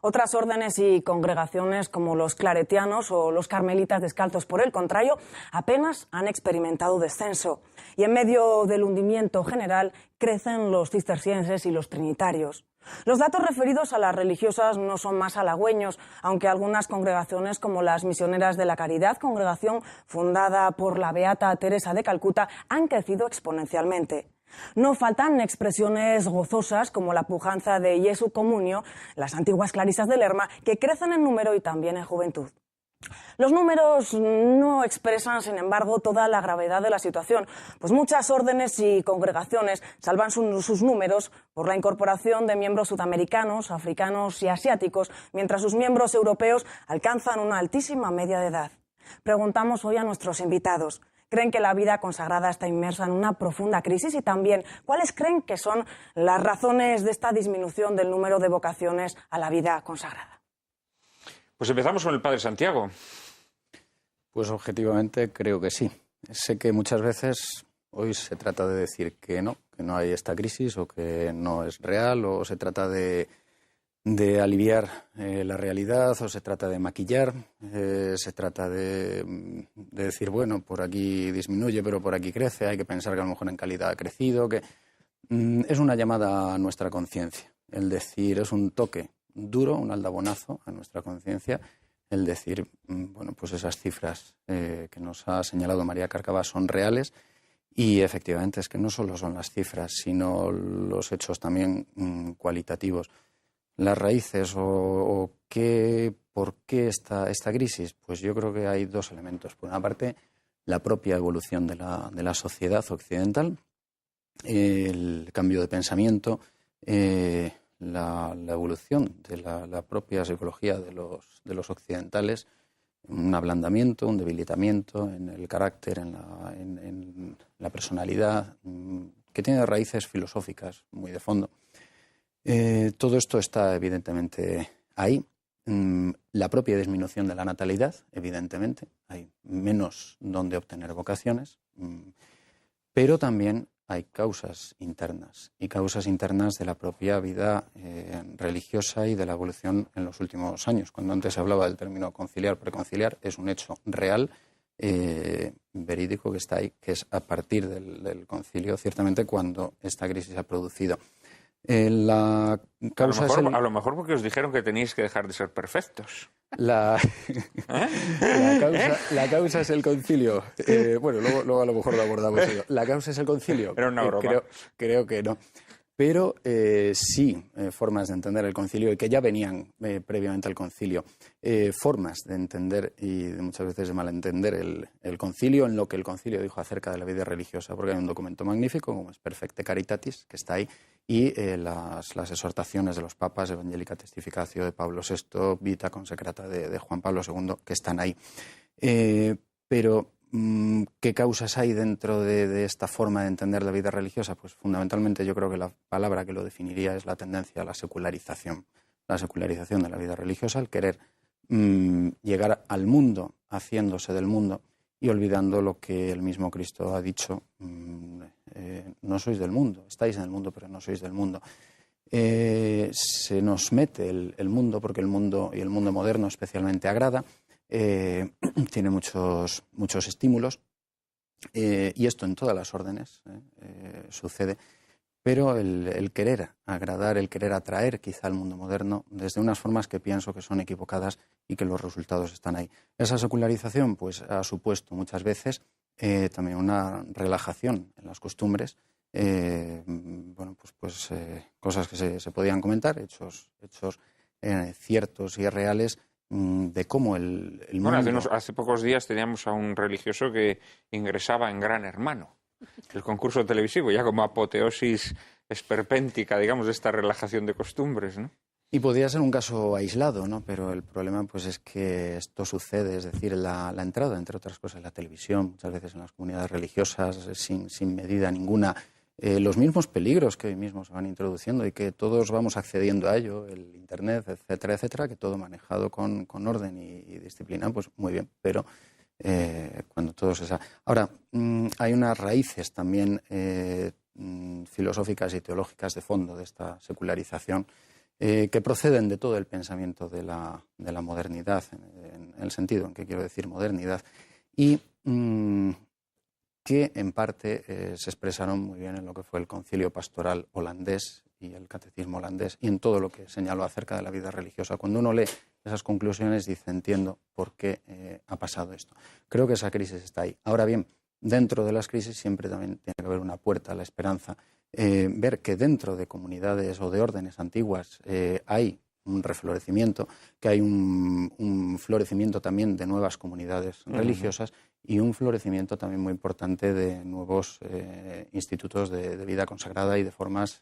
Otras órdenes y congregaciones, como los claretianos o los carmelitas descalzos, por el contrario, apenas han experimentado descenso. Y en medio del hundimiento general crecen los cistercienses y los trinitarios. Los datos referidos a las religiosas no son más halagüeños, aunque algunas congregaciones, como las Misioneras de la Caridad, congregación fundada por la beata Teresa de Calcuta, han crecido exponencialmente. No faltan expresiones gozosas como la pujanza de Jesu Comunio, las antiguas clarisas de Lerma, que crecen en número y también en juventud. Los números no expresan, sin embargo, toda la gravedad de la situación, pues muchas órdenes y congregaciones salvan sus números por la incorporación de miembros sudamericanos, africanos y asiáticos, mientras sus miembros europeos alcanzan una altísima media de edad. Preguntamos hoy a nuestros invitados: ¿creen que la vida consagrada está inmersa en una profunda crisis? Y también, ¿cuáles creen que son las razones de esta disminución del número de vocaciones a la vida consagrada? Pues empezamos con el Padre Santiago. Pues objetivamente creo que sí. Sé que muchas veces hoy se trata de decir que no hay esta crisis o que no es real, o se trata de aliviar la realidad, o se trata de maquillar, se trata de decir, bueno, por aquí disminuye, pero por aquí crece, hay que pensar que a lo mejor en calidad ha crecido, que es una llamada a nuestra conciencia. El decir, es un toque duro, un aldabonazo a nuestra conciencia, el decir, bueno, pues esas cifras que nos ha señalado María Cárcava son reales, y efectivamente es que no solo son las cifras, sino los hechos también cualitativos. Las raíces o por qué esta crisis, pues yo creo que hay dos elementos. Por una parte, la propia evolución de la sociedad occidental, el cambio de pensamiento, la evolución de la propia psicología de los occidentales, un ablandamiento, un debilitamiento en el carácter, en la personalidad, que tiene raíces filosóficas muy de fondo. Todo esto está evidentemente ahí. La propia disminución de la natalidad, evidentemente, hay menos donde obtener vocaciones, pero también hay causas internas, y causas internas de la propia vida religiosa y de la evolución en los últimos años. Cuando antes se hablaba del término conciliar, preconciliar, es un hecho real, verídico, que está ahí, que es a partir del concilio, ciertamente, cuando esta crisis ha producido. La causa a lo mejor porque os dijeron que teníais que dejar de ser perfectos. La causa es el concilio. Bueno, luego a lo mejor lo abordamos. La causa es el concilio. Era una broma. Creo que no. Pero sí, formas de entender el concilio, y que ya venían previamente al concilio. Formas de entender y muchas veces de malentender el concilio, en lo que el concilio dijo acerca de la vida religiosa, porque hay un documento magnífico como es Perfecte Caritatis, que está ahí, y las exhortaciones de los papas, Evangelica Testificatio de Pablo VI, Vita Consecrata de Juan Pablo II, que están ahí. Pero ¿Qué causas hay dentro de esta forma de entender la vida religiosa? Pues fundamentalmente yo creo que la palabra que lo definiría es la tendencia a la secularización de la vida religiosa, el querer llegar al mundo haciéndose del mundo y olvidando lo que el mismo Cristo ha dicho, no sois del mundo, estáis en el mundo pero no sois del mundo. Se nos mete el mundo porque el mundo, y el mundo moderno especialmente, agrada, tiene muchos estímulos y esto en todas las órdenes sucede, pero el querer agradar, el querer atraer quizá al mundo moderno desde unas formas que pienso que son equivocadas y que los resultados están ahí. Esa secularización pues ha supuesto muchas veces también una relajación en las costumbres, cosas que se podían comentar, hechos ciertos y reales de cómo el mundo... Bueno, hace pocos días teníamos a un religioso que ingresaba en Gran Hermano, el concurso televisivo, ya como apoteosis esperpéntica, digamos, de esta relajación de costumbres, ¿no? Y podría ser un caso aislado, ¿no? Pero el problema pues es que esto sucede, es decir, la entrada, entre otras cosas, en la televisión, muchas veces en las comunidades religiosas, sin medida ninguna, los mismos peligros que hoy mismo se van introduciendo y que todos vamos accediendo a ello, el Internet, etcétera, etcétera, que todo manejado con orden y disciplina, pues muy bien, pero cuando todo se sabe. Ahora, hay unas raíces también filosóficas y teológicas de fondo de esta secularización que proceden de todo el pensamiento de la modernidad, en el sentido en que quiero decir modernidad, y que en parte se expresaron muy bien en lo que fue el concilio pastoral holandés y el catecismo holandés y en todo lo que señaló acerca de la vida religiosa. Cuando uno lee esas conclusiones dice, entiendo por qué ha pasado esto. Creo que esa crisis está ahí. Ahora bien, dentro de las crisis siempre también tiene que haber una puerta a la esperanza. Ver que dentro de comunidades o de órdenes antiguas hay un reflorecimiento, que hay un florecimiento también de nuevas comunidades religiosas y un florecimiento también muy importante de nuevos institutos de vida consagrada y de formas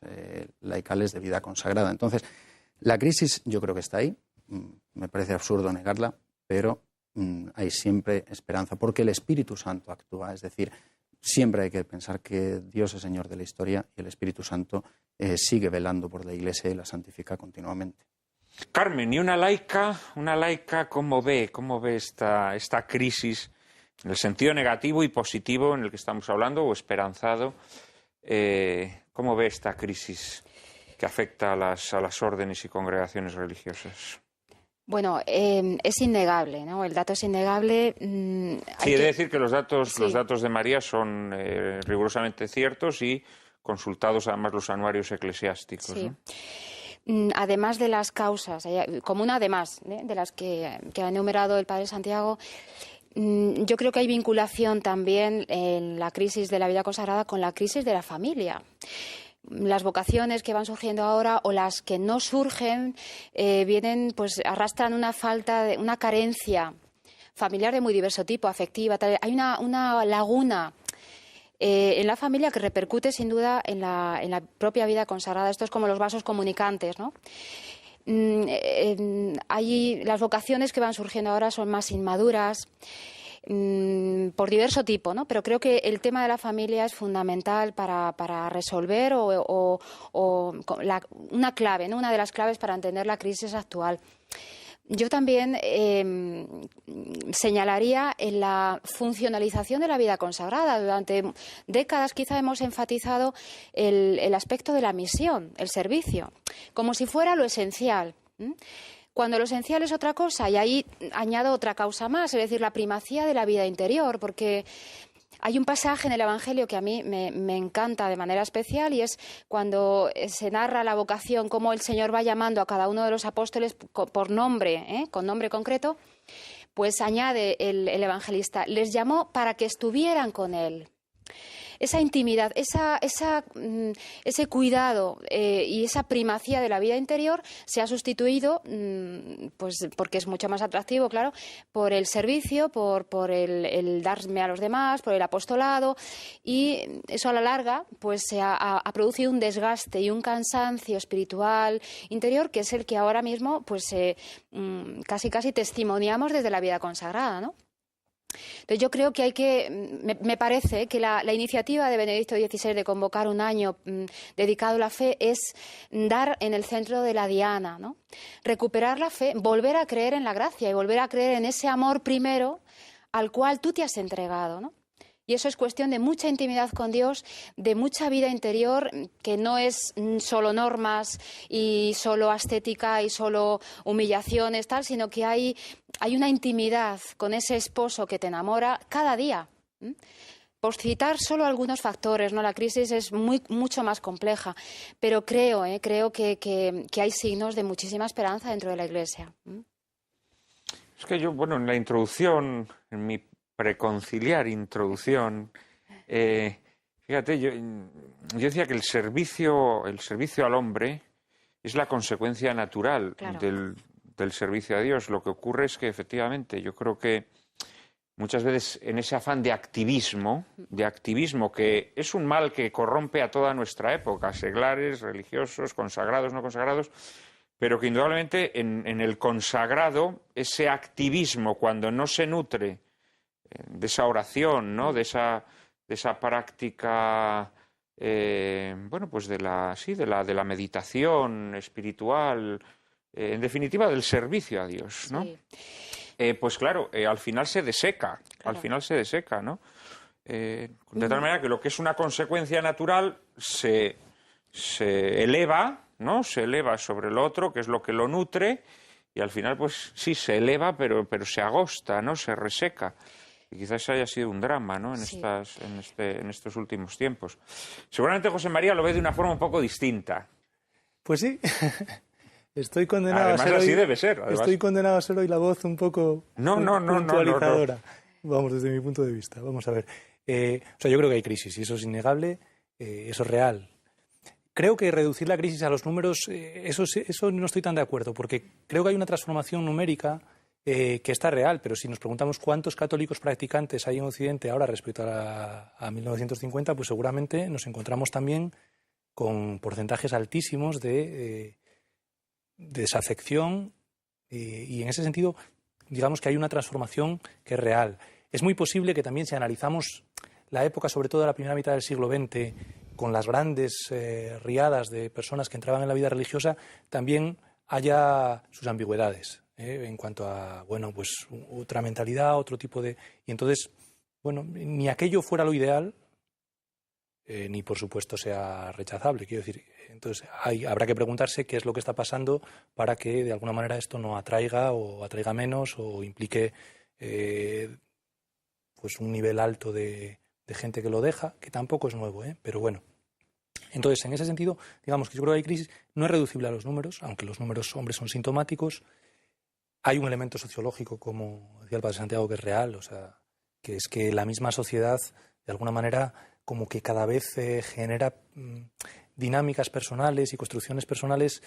laicales de vida consagrada. Entonces, la crisis yo creo que está ahí, me parece absurdo negarla, pero hay siempre esperanza porque el Espíritu Santo actúa, es decir, siempre hay que pensar que Dios es Señor de la historia y el Espíritu Santo sigue velando por la Iglesia y la santifica continuamente. Carmen, ¿y una laica, cómo ve esta crisis en el sentido negativo y positivo en el que estamos hablando, o esperanzado? ¿Cómo ve esta crisis que afecta a las órdenes y congregaciones religiosas? Bueno, es innegable, ¿no? El dato es innegable. Sí, he de decir que los datos de María son rigurosamente ciertos y consultados además los anuarios eclesiásticos, sí. ¿no? Además de las causas, como una además de las que ha enumerado el Padre Santiago, yo creo que hay vinculación también en la crisis de la vida consagrada con la crisis de la familia. Las vocaciones que van surgiendo ahora o las que no surgen arrastran una falta, una carencia familiar de muy diverso tipo, afectiva. Hay una laguna en la familia que repercute sin duda en la propia vida consagrada. Esto es como los vasos comunicantes, ¿no? Las vocaciones que van surgiendo ahora son más inmaduras, por diverso tipo, ¿no? Pero creo que el tema de la familia es fundamental para resolver una clave, ¿no? Una de las claves para entender la crisis actual. Yo también señalaría en la funcionalización de la vida consagrada. Durante décadas quizá hemos enfatizado el aspecto de la misión, el servicio, como si fuera lo esencial. Cuando lo esencial es otra cosa, y ahí añado otra causa más, es decir, la primacía de la vida interior, porque hay un pasaje en el Evangelio que a mí me encanta de manera especial y es cuando se narra la vocación, cómo el Señor va llamando a cada uno de los apóstoles por nombre, con nombre concreto, pues añade el evangelista, les llamó para que estuvieran con Él. Esa intimidad, ese cuidado y esa primacía de la vida interior se ha sustituido, pues porque es mucho más atractivo, claro, por el servicio, por el darme a los demás, por el apostolado, y eso a la larga pues se ha producido un desgaste y un cansancio espiritual interior que es el que ahora mismo pues casi testimoniamos desde la vida consagrada, ¿no? Entonces yo creo que me parece que la iniciativa de Benedicto XVI de convocar un año dedicado a la fe es dar en el centro de la diana, ¿no? Recuperar la fe, volver a creer en la gracia y volver a creer en ese amor primero al cual tú te has entregado, ¿no? Y eso es cuestión de mucha intimidad con Dios, de mucha vida interior, que no es solo normas y solo ascética y solo humillaciones, tal, sino que hay una intimidad con ese esposo que te enamora cada día. Por citar solo algunos factores, ¿no? La crisis es mucho más compleja, pero creo que hay signos de muchísima esperanza dentro de la Iglesia. Es que yo, en la introducción, en mi preconciliar introducción, fíjate, yo decía que el servicio al hombre es la consecuencia natural, claro, del servicio a Dios. Lo que ocurre es que, efectivamente, yo creo que muchas veces en ese afán de activismo, que es un mal que corrompe a toda nuestra época, seglares, religiosos, consagrados, no consagrados, pero que indudablemente en el consagrado, ese activismo, cuando no se nutre de esa oración, ¿no? de esa práctica, pues de la meditación espiritual, en definitiva del servicio a Dios, ¿no? Sí. Pues claro, al final se deseca, ¿no? De tal manera que lo que es una consecuencia natural se eleva, ¿no? Se eleva sobre lo otro, que es lo que lo nutre, y al final, pues sí, se eleva, pero se agosta, ¿no? Se reseca. Y quizás haya sido un drama, ¿no? En estos últimos tiempos. Seguramente José María lo ve de una forma un poco distinta. Pues sí. Estoy condenado además, a ser así hoy, debe ser. Además. Estoy condenado a ser hoy la voz un poco puntualizadora. No. Vamos, desde mi punto de vista. Vamos a ver. Yo creo que hay crisis y eso es innegable, eso es real. Creo que reducir la crisis a los números, eso no estoy tan de acuerdo, porque creo que hay una transformación numérica que está real, pero si nos preguntamos cuántos católicos practicantes hay en Occidente ahora respecto a 1950, pues seguramente nos encontramos también con porcentajes altísimos de desafección y en ese sentido, digamos que hay una transformación que es real. Es muy posible que también si analizamos la época, sobre todo de la primera mitad del siglo XX, con las grandes riadas de personas que entraban en la vida religiosa, también haya sus ambigüedades en cuanto a, pues otra mentalidad, otro tipo de... Y entonces, ni aquello fuera lo ideal, ni por supuesto sea rechazable, quiero decir. Entonces, habrá que preguntarse qué es lo que está pasando para que de alguna manera esto no atraiga o atraiga menos o implique pues un nivel alto de gente que lo deja, que tampoco es nuevo, pero bueno. Entonces, en ese sentido, digamos que yo creo que hay crisis, no es reducible a los números, aunque los números, hombres, son sintomáticos. Hay un elemento sociológico, como decía el padre Santiago, que es real, o sea, que es que la misma sociedad, de alguna manera, como que cada vez genera dinámicas personales y construcciones personales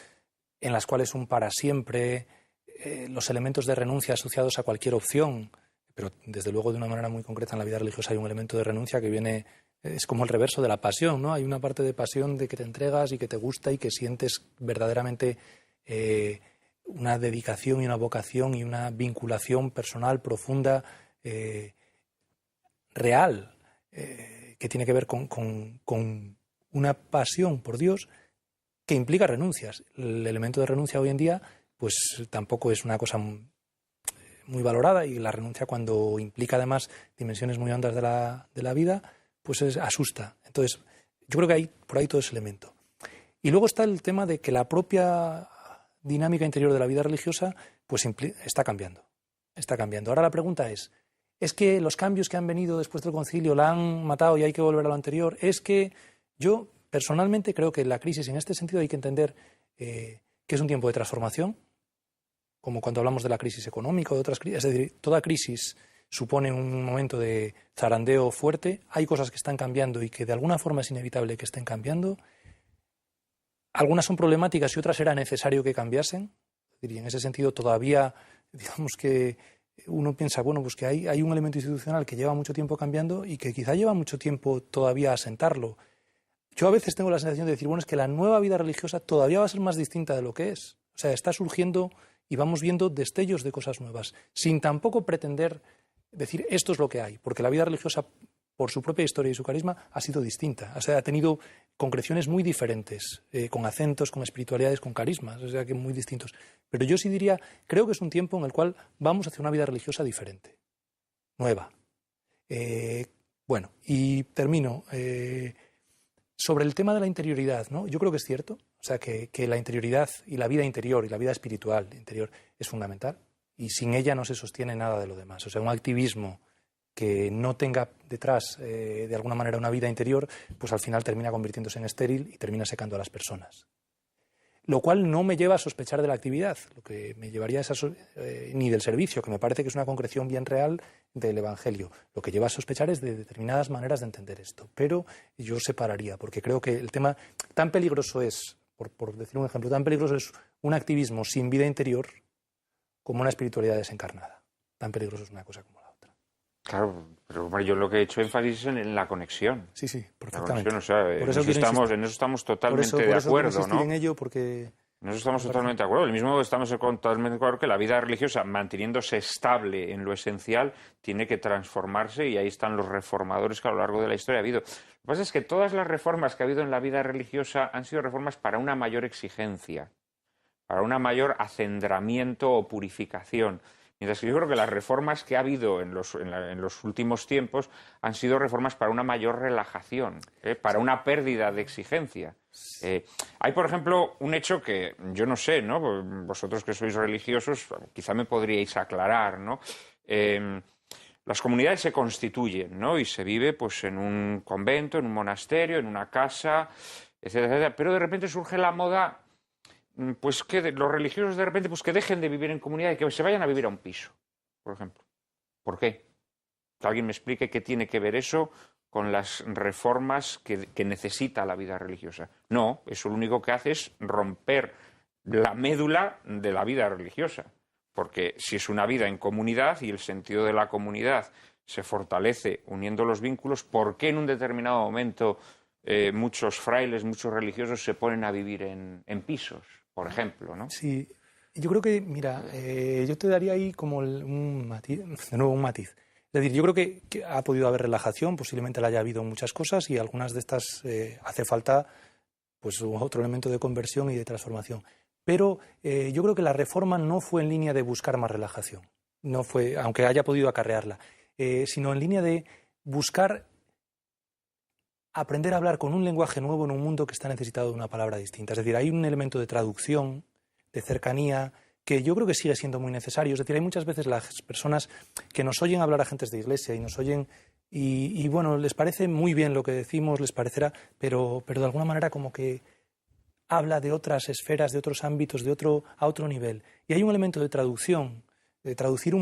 en las cuales un para siempre, los elementos de renuncia asociados a cualquier opción, pero desde luego de una manera muy concreta en la vida religiosa hay un elemento de renuncia que viene, es como el reverso de la pasión, ¿no? Hay una parte de pasión de que te entregas y que te gusta y que sientes verdaderamente una dedicación y una vocación y una vinculación personal profunda, real, que tiene que ver con una pasión por Dios que implica renuncias. El elemento de renuncia hoy en día pues tampoco es una cosa muy valorada, y la renuncia, cuando implica además dimensiones muy hondas de la vida, pues asusta. Entonces, yo creo que hay por ahí todo ese elemento. Y luego está el tema de que la propia dinámica interior de la vida religiosa pues está cambiando. Está cambiando. Ahora la pregunta es que los cambios que han venido después del concilio la han matado y hay que volver a lo anterior? Es que yo personalmente creo que la crisis, en este sentido, hay que entender que es un tiempo de transformación, como cuando hablamos de la crisis económica o de otras crisis. Es decir, toda crisis supone un momento de zarandeo fuerte. Hay cosas que están cambiando y que de alguna forma es inevitable que estén cambiando. Algunas son problemáticas y otras era necesario que cambiasen. Y en ese sentido todavía, digamos que uno piensa, pues que hay un elemento institucional que lleva mucho tiempo cambiando y que quizá lleva mucho tiempo todavía asentarlo. Yo a veces tengo la sensación de decir, es que la nueva vida religiosa todavía va a ser más distinta de lo que es. O sea, está surgiendo y vamos viendo destellos de cosas nuevas, sin tampoco pretender decir esto es lo que hay, porque la vida religiosa, por su propia historia y su carisma, ha sido distinta. O sea, ha tenido concreciones muy diferentes, con acentos, con espiritualidades, con carismas, o sea, que muy distintos. Pero yo sí diría, creo que es un tiempo en el cual vamos hacia una vida religiosa diferente, nueva. Bueno, y termino. Sobre el tema de la interioridad, ¿no? Yo creo que es cierto, o sea, que la interioridad y la vida interior y la vida espiritual interior es fundamental, y sin ella no se sostiene nada de lo demás. O sea, un activismo que no tenga detrás, de alguna manera, una vida interior, pues al final termina convirtiéndose en estéril y termina secando a las personas. Lo cual no me lleva a sospechar de la actividad, lo que me llevaría ni del servicio, que me parece que es una concreción bien real del Evangelio. Lo que lleva a sospechar es de determinadas maneras de entender esto. Pero yo separaría, porque creo que el tema tan peligroso es, por decir un ejemplo, tan peligroso es un activismo sin vida interior como una espiritualidad desencarnada. Tan peligroso es una cosa como la otra. Claro, pero bueno, yo lo que he hecho énfasis es en la conexión. Sí, perfectamente. La conexión, o sea, en eso estamos totalmente de acuerdo, ¿no? En ello porque... En eso estamos totalmente de acuerdo. El mismo estamos totalmente de acuerdo que la vida religiosa, manteniéndose estable en lo esencial, tiene que transformarse, y ahí están los reformadores que a lo largo de la historia ha habido. Lo que pasa es que todas las reformas que ha habido en la vida religiosa han sido reformas para una mayor exigencia, para un mayor acendramiento o purificación. Mientras que yo creo que las reformas que ha habido en los últimos tiempos han sido reformas para una mayor relajación, para una pérdida de exigencia. Hay, por ejemplo, un hecho que yo no sé, ¿no? Vosotros que sois religiosos, quizá me podríais aclarar, ¿no? Las comunidades se constituyen, ¿no? Y se vive, pues, en un convento, en un monasterio, en una casa, etcétera, etcétera. Pero de repente surge la moda, pues que los religiosos de repente pues que dejen de vivir en comunidad y que se vayan a vivir a un piso, por ejemplo. ¿Por qué? Que alguien me explique qué tiene que ver eso con las reformas que necesita la vida religiosa. No, eso lo único que hace es romper la médula de la vida religiosa. Porque si es una vida en comunidad y el sentido de la comunidad se fortalece uniendo los vínculos, ¿por qué en un determinado momento muchos frailes, muchos religiosos se ponen a vivir en pisos, por ejemplo, ¿no? Sí, yo creo que, mira, yo te daría ahí como un matiz, de nuevo un matiz. Es decir, yo creo que ha podido haber relajación, posiblemente la haya habido muchas cosas, y algunas de estas hace falta pues otro elemento de conversión y de transformación. Pero yo creo que la reforma no fue en línea de buscar más relajación, no fue, aunque haya podido acarrearla, sino en línea de buscar aprender a hablar con un lenguaje nuevo en un mundo que está necesitado de una palabra distinta. Es decir, hay un elemento de traducción, de cercanía, que yo creo que sigue siendo muy necesario. Es decir, hay muchas veces las personas que nos oyen hablar a gentes de iglesia y nos oyen y bueno, les parece muy bien lo que decimos, les parecerá, pero de alguna manera como que habla de otras esferas, de otros ámbitos, a otro nivel. Y hay un elemento de traducción, de traducir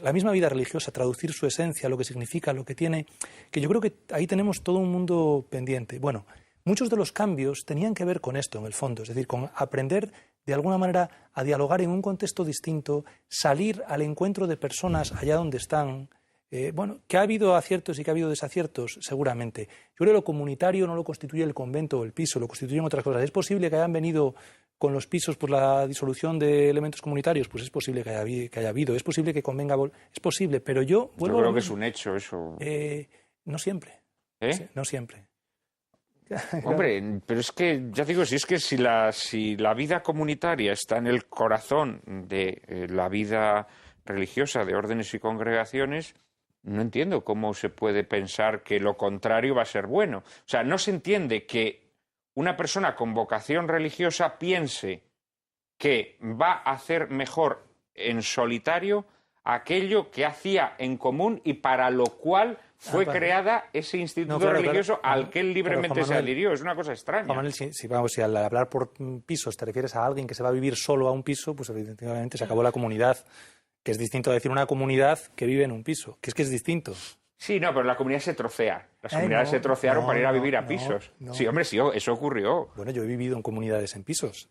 la misma vida religiosa, traducir su esencia, lo que significa, lo que tiene, que yo creo que ahí tenemos todo un mundo pendiente. Bueno, muchos de los cambios tenían que ver con esto, en el fondo, es decir, con aprender de alguna manera a dialogar en un contexto distinto, salir al encuentro de personas allá donde están. Bueno, que ha habido aciertos y que ha habido desaciertos, seguramente. Yo creo que lo comunitario no lo constituye el convento o el piso, lo constituyen otras cosas. ¿Es posible que hayan venido con los pisos por la disolución de elementos comunitarios? Pues es posible que haya habido. Es posible que convenga... Es posible, pero yo... Yo creo que es un hecho eso. No siempre. No siempre. Hombre, pero es que, ya digo, si la vida comunitaria está en el corazón de la vida religiosa de órdenes y congregaciones, no entiendo cómo se puede pensar que lo contrario va a ser bueno. O sea, no se entiende que una persona con vocación religiosa piense que va a hacer mejor en solitario aquello que hacía en común y para lo cual fue creada ese instituto religioso al que él libremente se adhirió. Es una cosa extraña. Juan Manuel, si al hablar por pisos te refieres a alguien que se va a vivir solo a un piso, pues evidentemente se acabó la comunidad, que es distinto a decir una comunidad que vive en un piso, que es distinto. Sí, no, pero la comunidad se trocea. Las comunidades se trocearon para ir a vivir a pisos. Sí, hombre, sí, eso ocurrió. Bueno, yo he vivido en comunidades en pisos.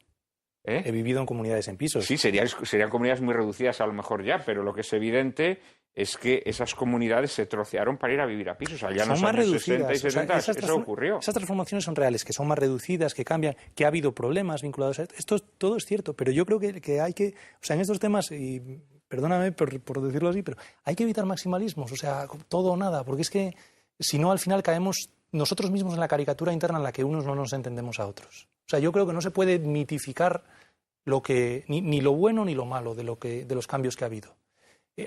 He vivido en comunidades en pisos. Sí, serían comunidades muy reducidas a lo mejor ya, pero lo que es evidente es que esas comunidades se trocearon para ir a vivir a pisos. Allá en los años 60 y 70 eso ocurrió. Esas transformaciones son reales, que son más reducidas, que cambian, que ha habido problemas vinculados a esto. Todo es cierto, pero yo creo que hay que... O sea, en estos temas, y perdóname por decirlo así, pero hay que evitar maximalismos, o sea, todo o nada, porque es que si no al final caemos nosotros mismos en la caricatura interna en la que unos no nos entendemos a otros. O sea, yo creo que no se puede mitificar ni lo bueno ni lo malo de los cambios que ha habido.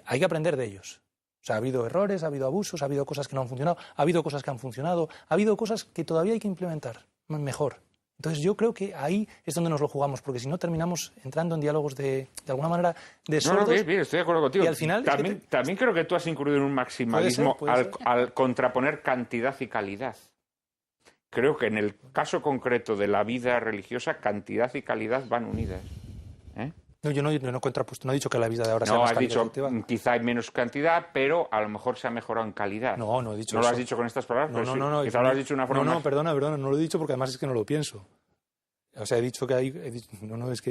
Hay que aprender de ellos. O sea, ha habido errores, ha habido abusos, ha habido cosas que no han funcionado, ha habido cosas que han funcionado, ha habido cosas que todavía hay que implementar mejor. Entonces yo creo que ahí es donde nos lo jugamos, porque si no terminamos entrando en diálogos de alguna manera de sordos. No, bien, estoy de acuerdo contigo. Y al final también creo que tú has incurrido en un maximalismo puede ser. al contraponer cantidad y calidad. Creo que en el caso concreto de la vida religiosa, cantidad y calidad van unidas. No, yo no he contrapuesto, no he dicho que la vida de ahora sea más calidad. No, has dicho quizá hay menos cantidad, pero a lo mejor se ha mejorado en calidad. No he dicho eso. ¿No lo has dicho con estas palabras? No. Quizá lo has dicho de una forma No, más... perdona, no lo he dicho porque además es que no lo pienso. O sea, he dicho que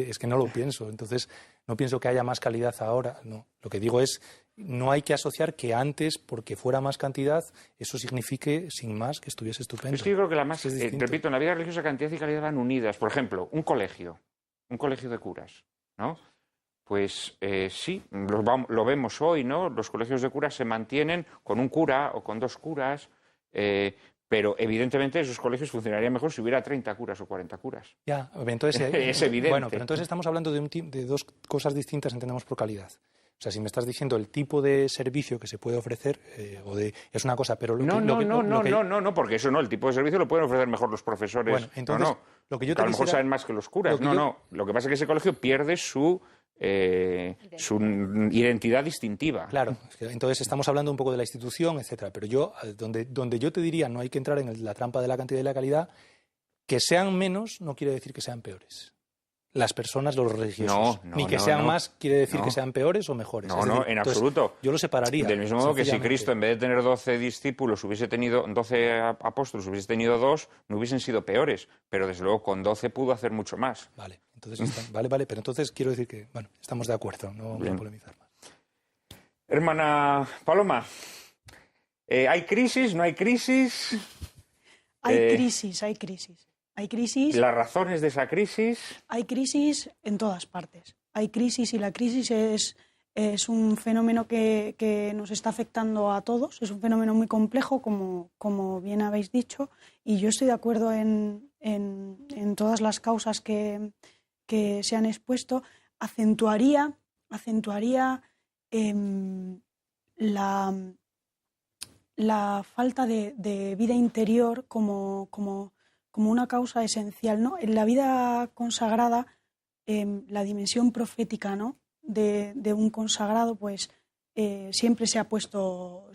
es que no lo pienso. Entonces, no pienso que haya más calidad ahora. No. Lo que digo es, no hay que asociar que antes, porque fuera más cantidad, eso signifique, sin más, que estuviese estupendo. Es que yo creo que repito, en la vida religiosa cantidad y calidad van unidas. Por ejemplo, un colegio de curas, ¿no? Pues sí, lo vemos hoy, ¿no? Los colegios de curas se mantienen con un cura o con 2 curas, pero evidentemente esos colegios funcionarían mejor si hubiera 30 curas o 40 curas. Ya, entonces es evidente. Bueno, pero entonces estamos hablando de 2 cosas distintas, entendemos por calidad. O sea, si me estás diciendo el tipo de servicio que se puede ofrecer, es una cosa, pero no, porque eso no, el tipo de servicio lo pueden ofrecer mejor los profesores. Bueno, entonces, lo que yo te a lo mejor saben más que los curas. Lo que pasa es que ese colegio pierde su identidad distintiva. Claro, entonces estamos hablando un poco de la institución, etcétera. Pero yo, donde yo te diría, no hay que entrar en la trampa de la cantidad y la calidad, que sean menos no quiere decir que sean peores. Las personas, los religiosos. Ni que sean más quiere decir que sean peores o mejores. No, en absoluto. Yo lo separaría. Del mismo modo que si Cristo, en vez de tener 12 discípulos, hubiese tenido 12 apóstoles, hubiese tenido 2, no hubiesen sido peores. Pero desde luego con 12 pudo hacer mucho más. Vale, entonces vale, pero entonces quiero decir que, bueno, estamos de acuerdo, no vamos a polemizar más. Hermana Paloma, ¿hay crisis? ¿No hay crisis? Hay crisis. Hay crisis. ¿Las razones de esa crisis? Hay crisis en todas partes. Hay crisis y la crisis es un fenómeno que nos está afectando a todos. Es un fenómeno muy complejo, como bien habéis dicho, y yo estoy de acuerdo en todas las causas que se han expuesto. Acentuaría la falta de vida interior como una causa esencial, ¿no? En la vida consagrada, la dimensión profética, ¿no?, de un consagrado, pues siempre se ha puesto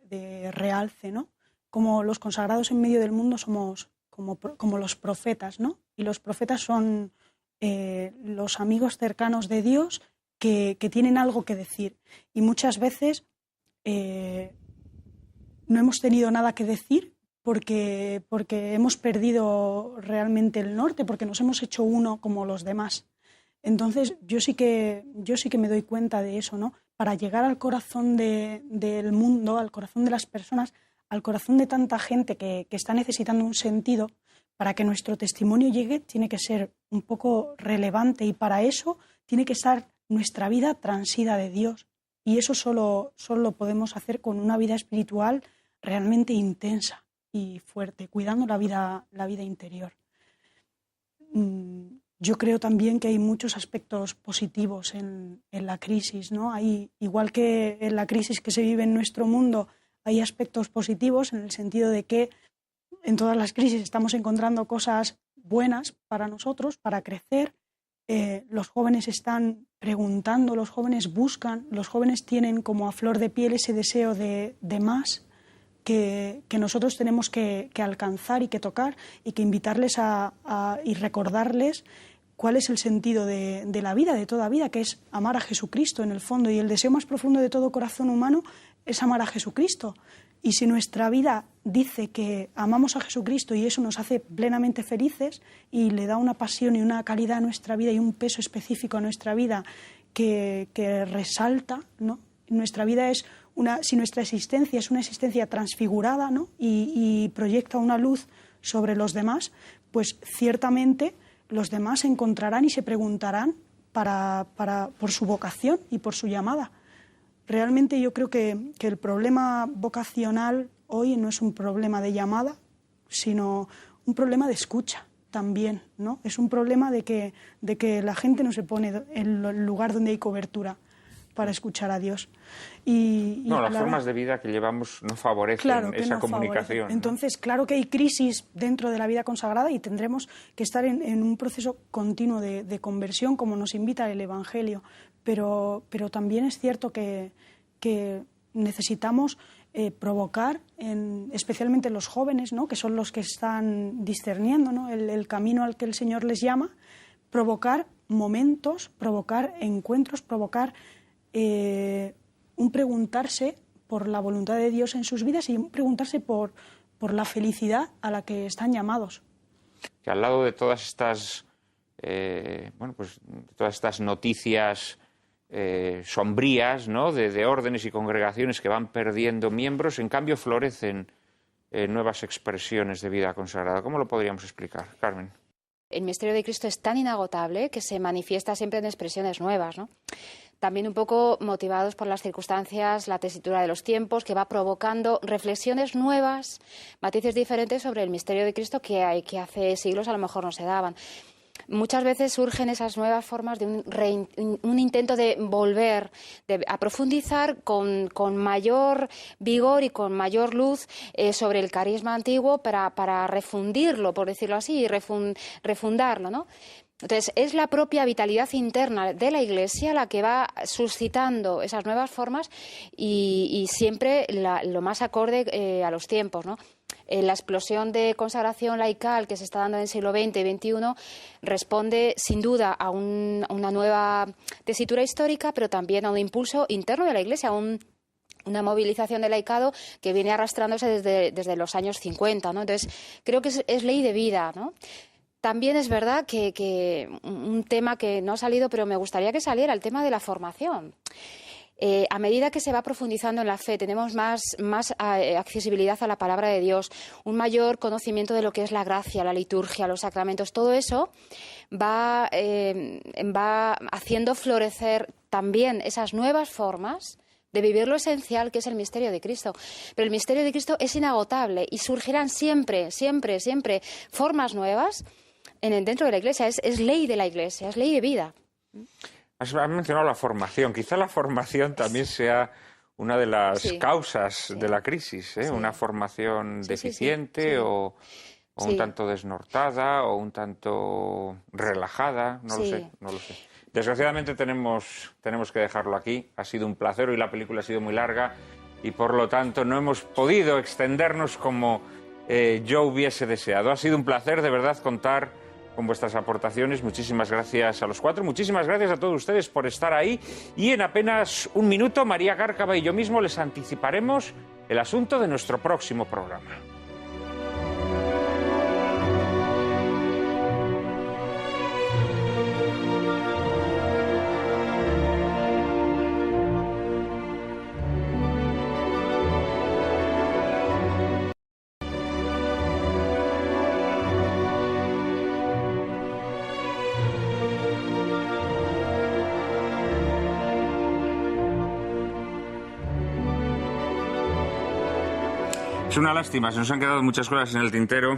de realce, ¿no? Como los consagrados en medio del mundo somos como los profetas, ¿no? Y los profetas son los amigos cercanos de Dios que tienen algo que decir. Y muchas veces no hemos tenido nada que decir, porque hemos perdido realmente el norte, porque nos hemos hecho uno como los demás. Entonces yo sí que me doy cuenta de eso, ¿no? Para llegar al corazón del mundo, al corazón de las personas, al corazón de tanta gente que está necesitando un sentido, para que nuestro testimonio llegue, tiene que ser un poco relevante, y para eso tiene que estar nuestra vida transida de Dios. Y eso solo lo podemos hacer con una vida espiritual realmente intensa y fuerte, cuidando la vida interior. Yo creo también que hay muchos aspectos positivos en la crisis, ¿no? Igual que en la crisis que se vive en nuestro mundo, hay aspectos positivos en el sentido de que en todas las crisis estamos encontrando cosas buenas para nosotros, para crecer. Los jóvenes están preguntando, los jóvenes buscan, los jóvenes tienen como a flor de piel ese deseo de más, que nosotros tenemos que alcanzar y que tocar, y que invitarles y recordarles cuál es el sentido de la vida, de toda vida, que es amar a Jesucristo en el fondo. Y el deseo más profundo de todo corazón humano es amar a Jesucristo. Y si nuestra vida dice que amamos a Jesucristo y eso nos hace plenamente felices y le da una pasión y una calidad a nuestra vida y un peso específico a nuestra vida que resalta, ¿no? Nuestra vida es si nuestra existencia es una existencia transfigurada, ¿no?, y proyecta una luz sobre los demás, pues ciertamente los demás encontrarán y se preguntarán por su vocación y por su llamada. Realmente yo creo que el problema vocacional hoy no es un problema de llamada, sino un problema de escucha también, ¿no? Es un problema de que la gente no se pone en el lugar donde hay cobertura para escuchar a Dios. Las formas de vida que llevamos no favorecen esa comunicación. ¿No? Entonces, claro que hay crisis dentro de la vida consagrada y tendremos que estar en un proceso continuo de conversión, como nos invita el Evangelio. Pero también es cierto que necesitamos provocar, especialmente los jóvenes, ¿no?, que son los que están discerniendo, ¿no?, el camino al que el Señor les llama, provocar momentos, provocar encuentros, provocar un preguntarse por la voluntad de Dios en sus vidas y un preguntarse por la felicidad a la que están llamados. Que al lado de todas estas, todas estas noticias sombrías, ¿no?, de órdenes y congregaciones que van perdiendo miembros, en cambio florecen nuevas expresiones de vida consagrada. ¿Cómo lo podríamos explicar, Carmen? El misterio de Cristo es tan inagotable que se manifiesta siempre en expresiones nuevas, ¿no? También un poco motivados por las circunstancias, la tesitura de los tiempos, que va provocando reflexiones nuevas, matices diferentes sobre el misterio de Cristo que hace siglos a lo mejor no se daban. Muchas veces surgen esas nuevas formas de un intento de volver a profundizar con mayor vigor y con mayor luz sobre el carisma antiguo para refundirlo, por decirlo así, y refundarlo, ¿no? Entonces, es la propia vitalidad interna de la Iglesia la que va suscitando esas nuevas formas y siempre lo más acorde a los tiempos, ¿no? La explosión de consagración laical que se está dando en el siglo XX y XXI responde sin duda a una nueva tesitura histórica, pero también a un impulso interno de la Iglesia, una movilización del laicado que viene arrastrándose desde los años 50, ¿no? Entonces, creo que es ley de vida, ¿no? También es verdad que un tema que no ha salido, pero me gustaría que saliera, el tema de la formación. A medida que se va profundizando en la fe, tenemos más accesibilidad a la palabra de Dios, un mayor conocimiento de lo que es la gracia, la liturgia, los sacramentos. Todo eso va haciendo florecer también esas nuevas formas de vivir lo esencial que es el misterio de Cristo. Pero el misterio de Cristo es inagotable y surgirán siempre formas nuevas dentro de la Iglesia. Es ley de la Iglesia, es ley de vida. Has mencionado la formación. Quizá la formación también sea una de las causas de la crisis, ¿eh? Sí. Una formación deficiente o un tanto desnortada o un tanto relajada, no lo sé. Desgraciadamente tenemos que dejarlo aquí. Ha sido un placer, hoy la película ha sido muy larga y por lo tanto no hemos podido extendernos como yo hubiese deseado. Ha sido un placer de verdad contar con vuestras aportaciones. Muchísimas gracias a los cuatro, muchísimas gracias a todos ustedes por estar ahí y en apenas un minuto María Gárcava y yo mismo les anticiparemos el asunto de nuestro próximo programa. Es una lástima, se nos han quedado muchas cosas en el tintero,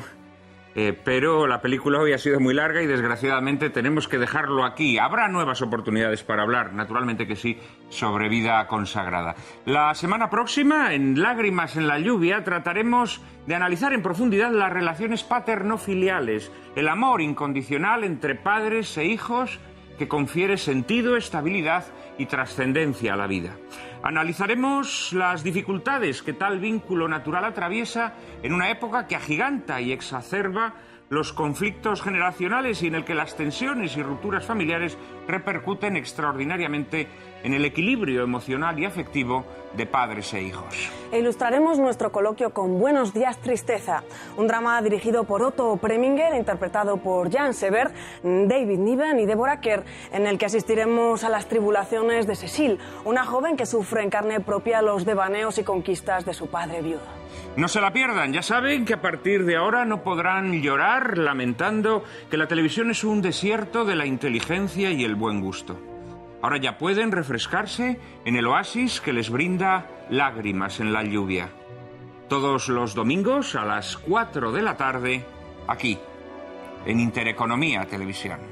pero la película hoy ha sido muy larga y desgraciadamente tenemos que dejarlo aquí. Habrá nuevas oportunidades para hablar, naturalmente que sí, sobre vida consagrada. La semana próxima, en Lágrimas en la lluvia, trataremos de analizar en profundidad las relaciones paterno-filiales, el amor incondicional entre padres e hijos que confiere sentido, estabilidad y trascendencia a la vida. Analizaremos las dificultades que tal vínculo natural atraviesa en una época que agiganta y exacerba los conflictos generacionales y en el que las tensiones y rupturas familiares repercuten extraordinariamente en el equilibrio emocional y afectivo de padres e hijos. Ilustraremos nuestro coloquio con Buenos días, tristeza, un drama dirigido por Otto Preminger, interpretado por Jan Severt, David Niven y Deborah Kerr, en el que asistiremos a las tribulaciones de Cecile, una joven que sufre en carne propia los devaneos y conquistas de su padre viudo. No se la pierdan, ya saben que a partir de ahora no podrán llorar lamentando que la televisión es un desierto de la inteligencia y el buen gusto. Ahora ya pueden refrescarse en el oasis que les brinda Lágrimas en la lluvia. Todos los domingos a las 4 de la tarde, aquí, en Intereconomía Televisión.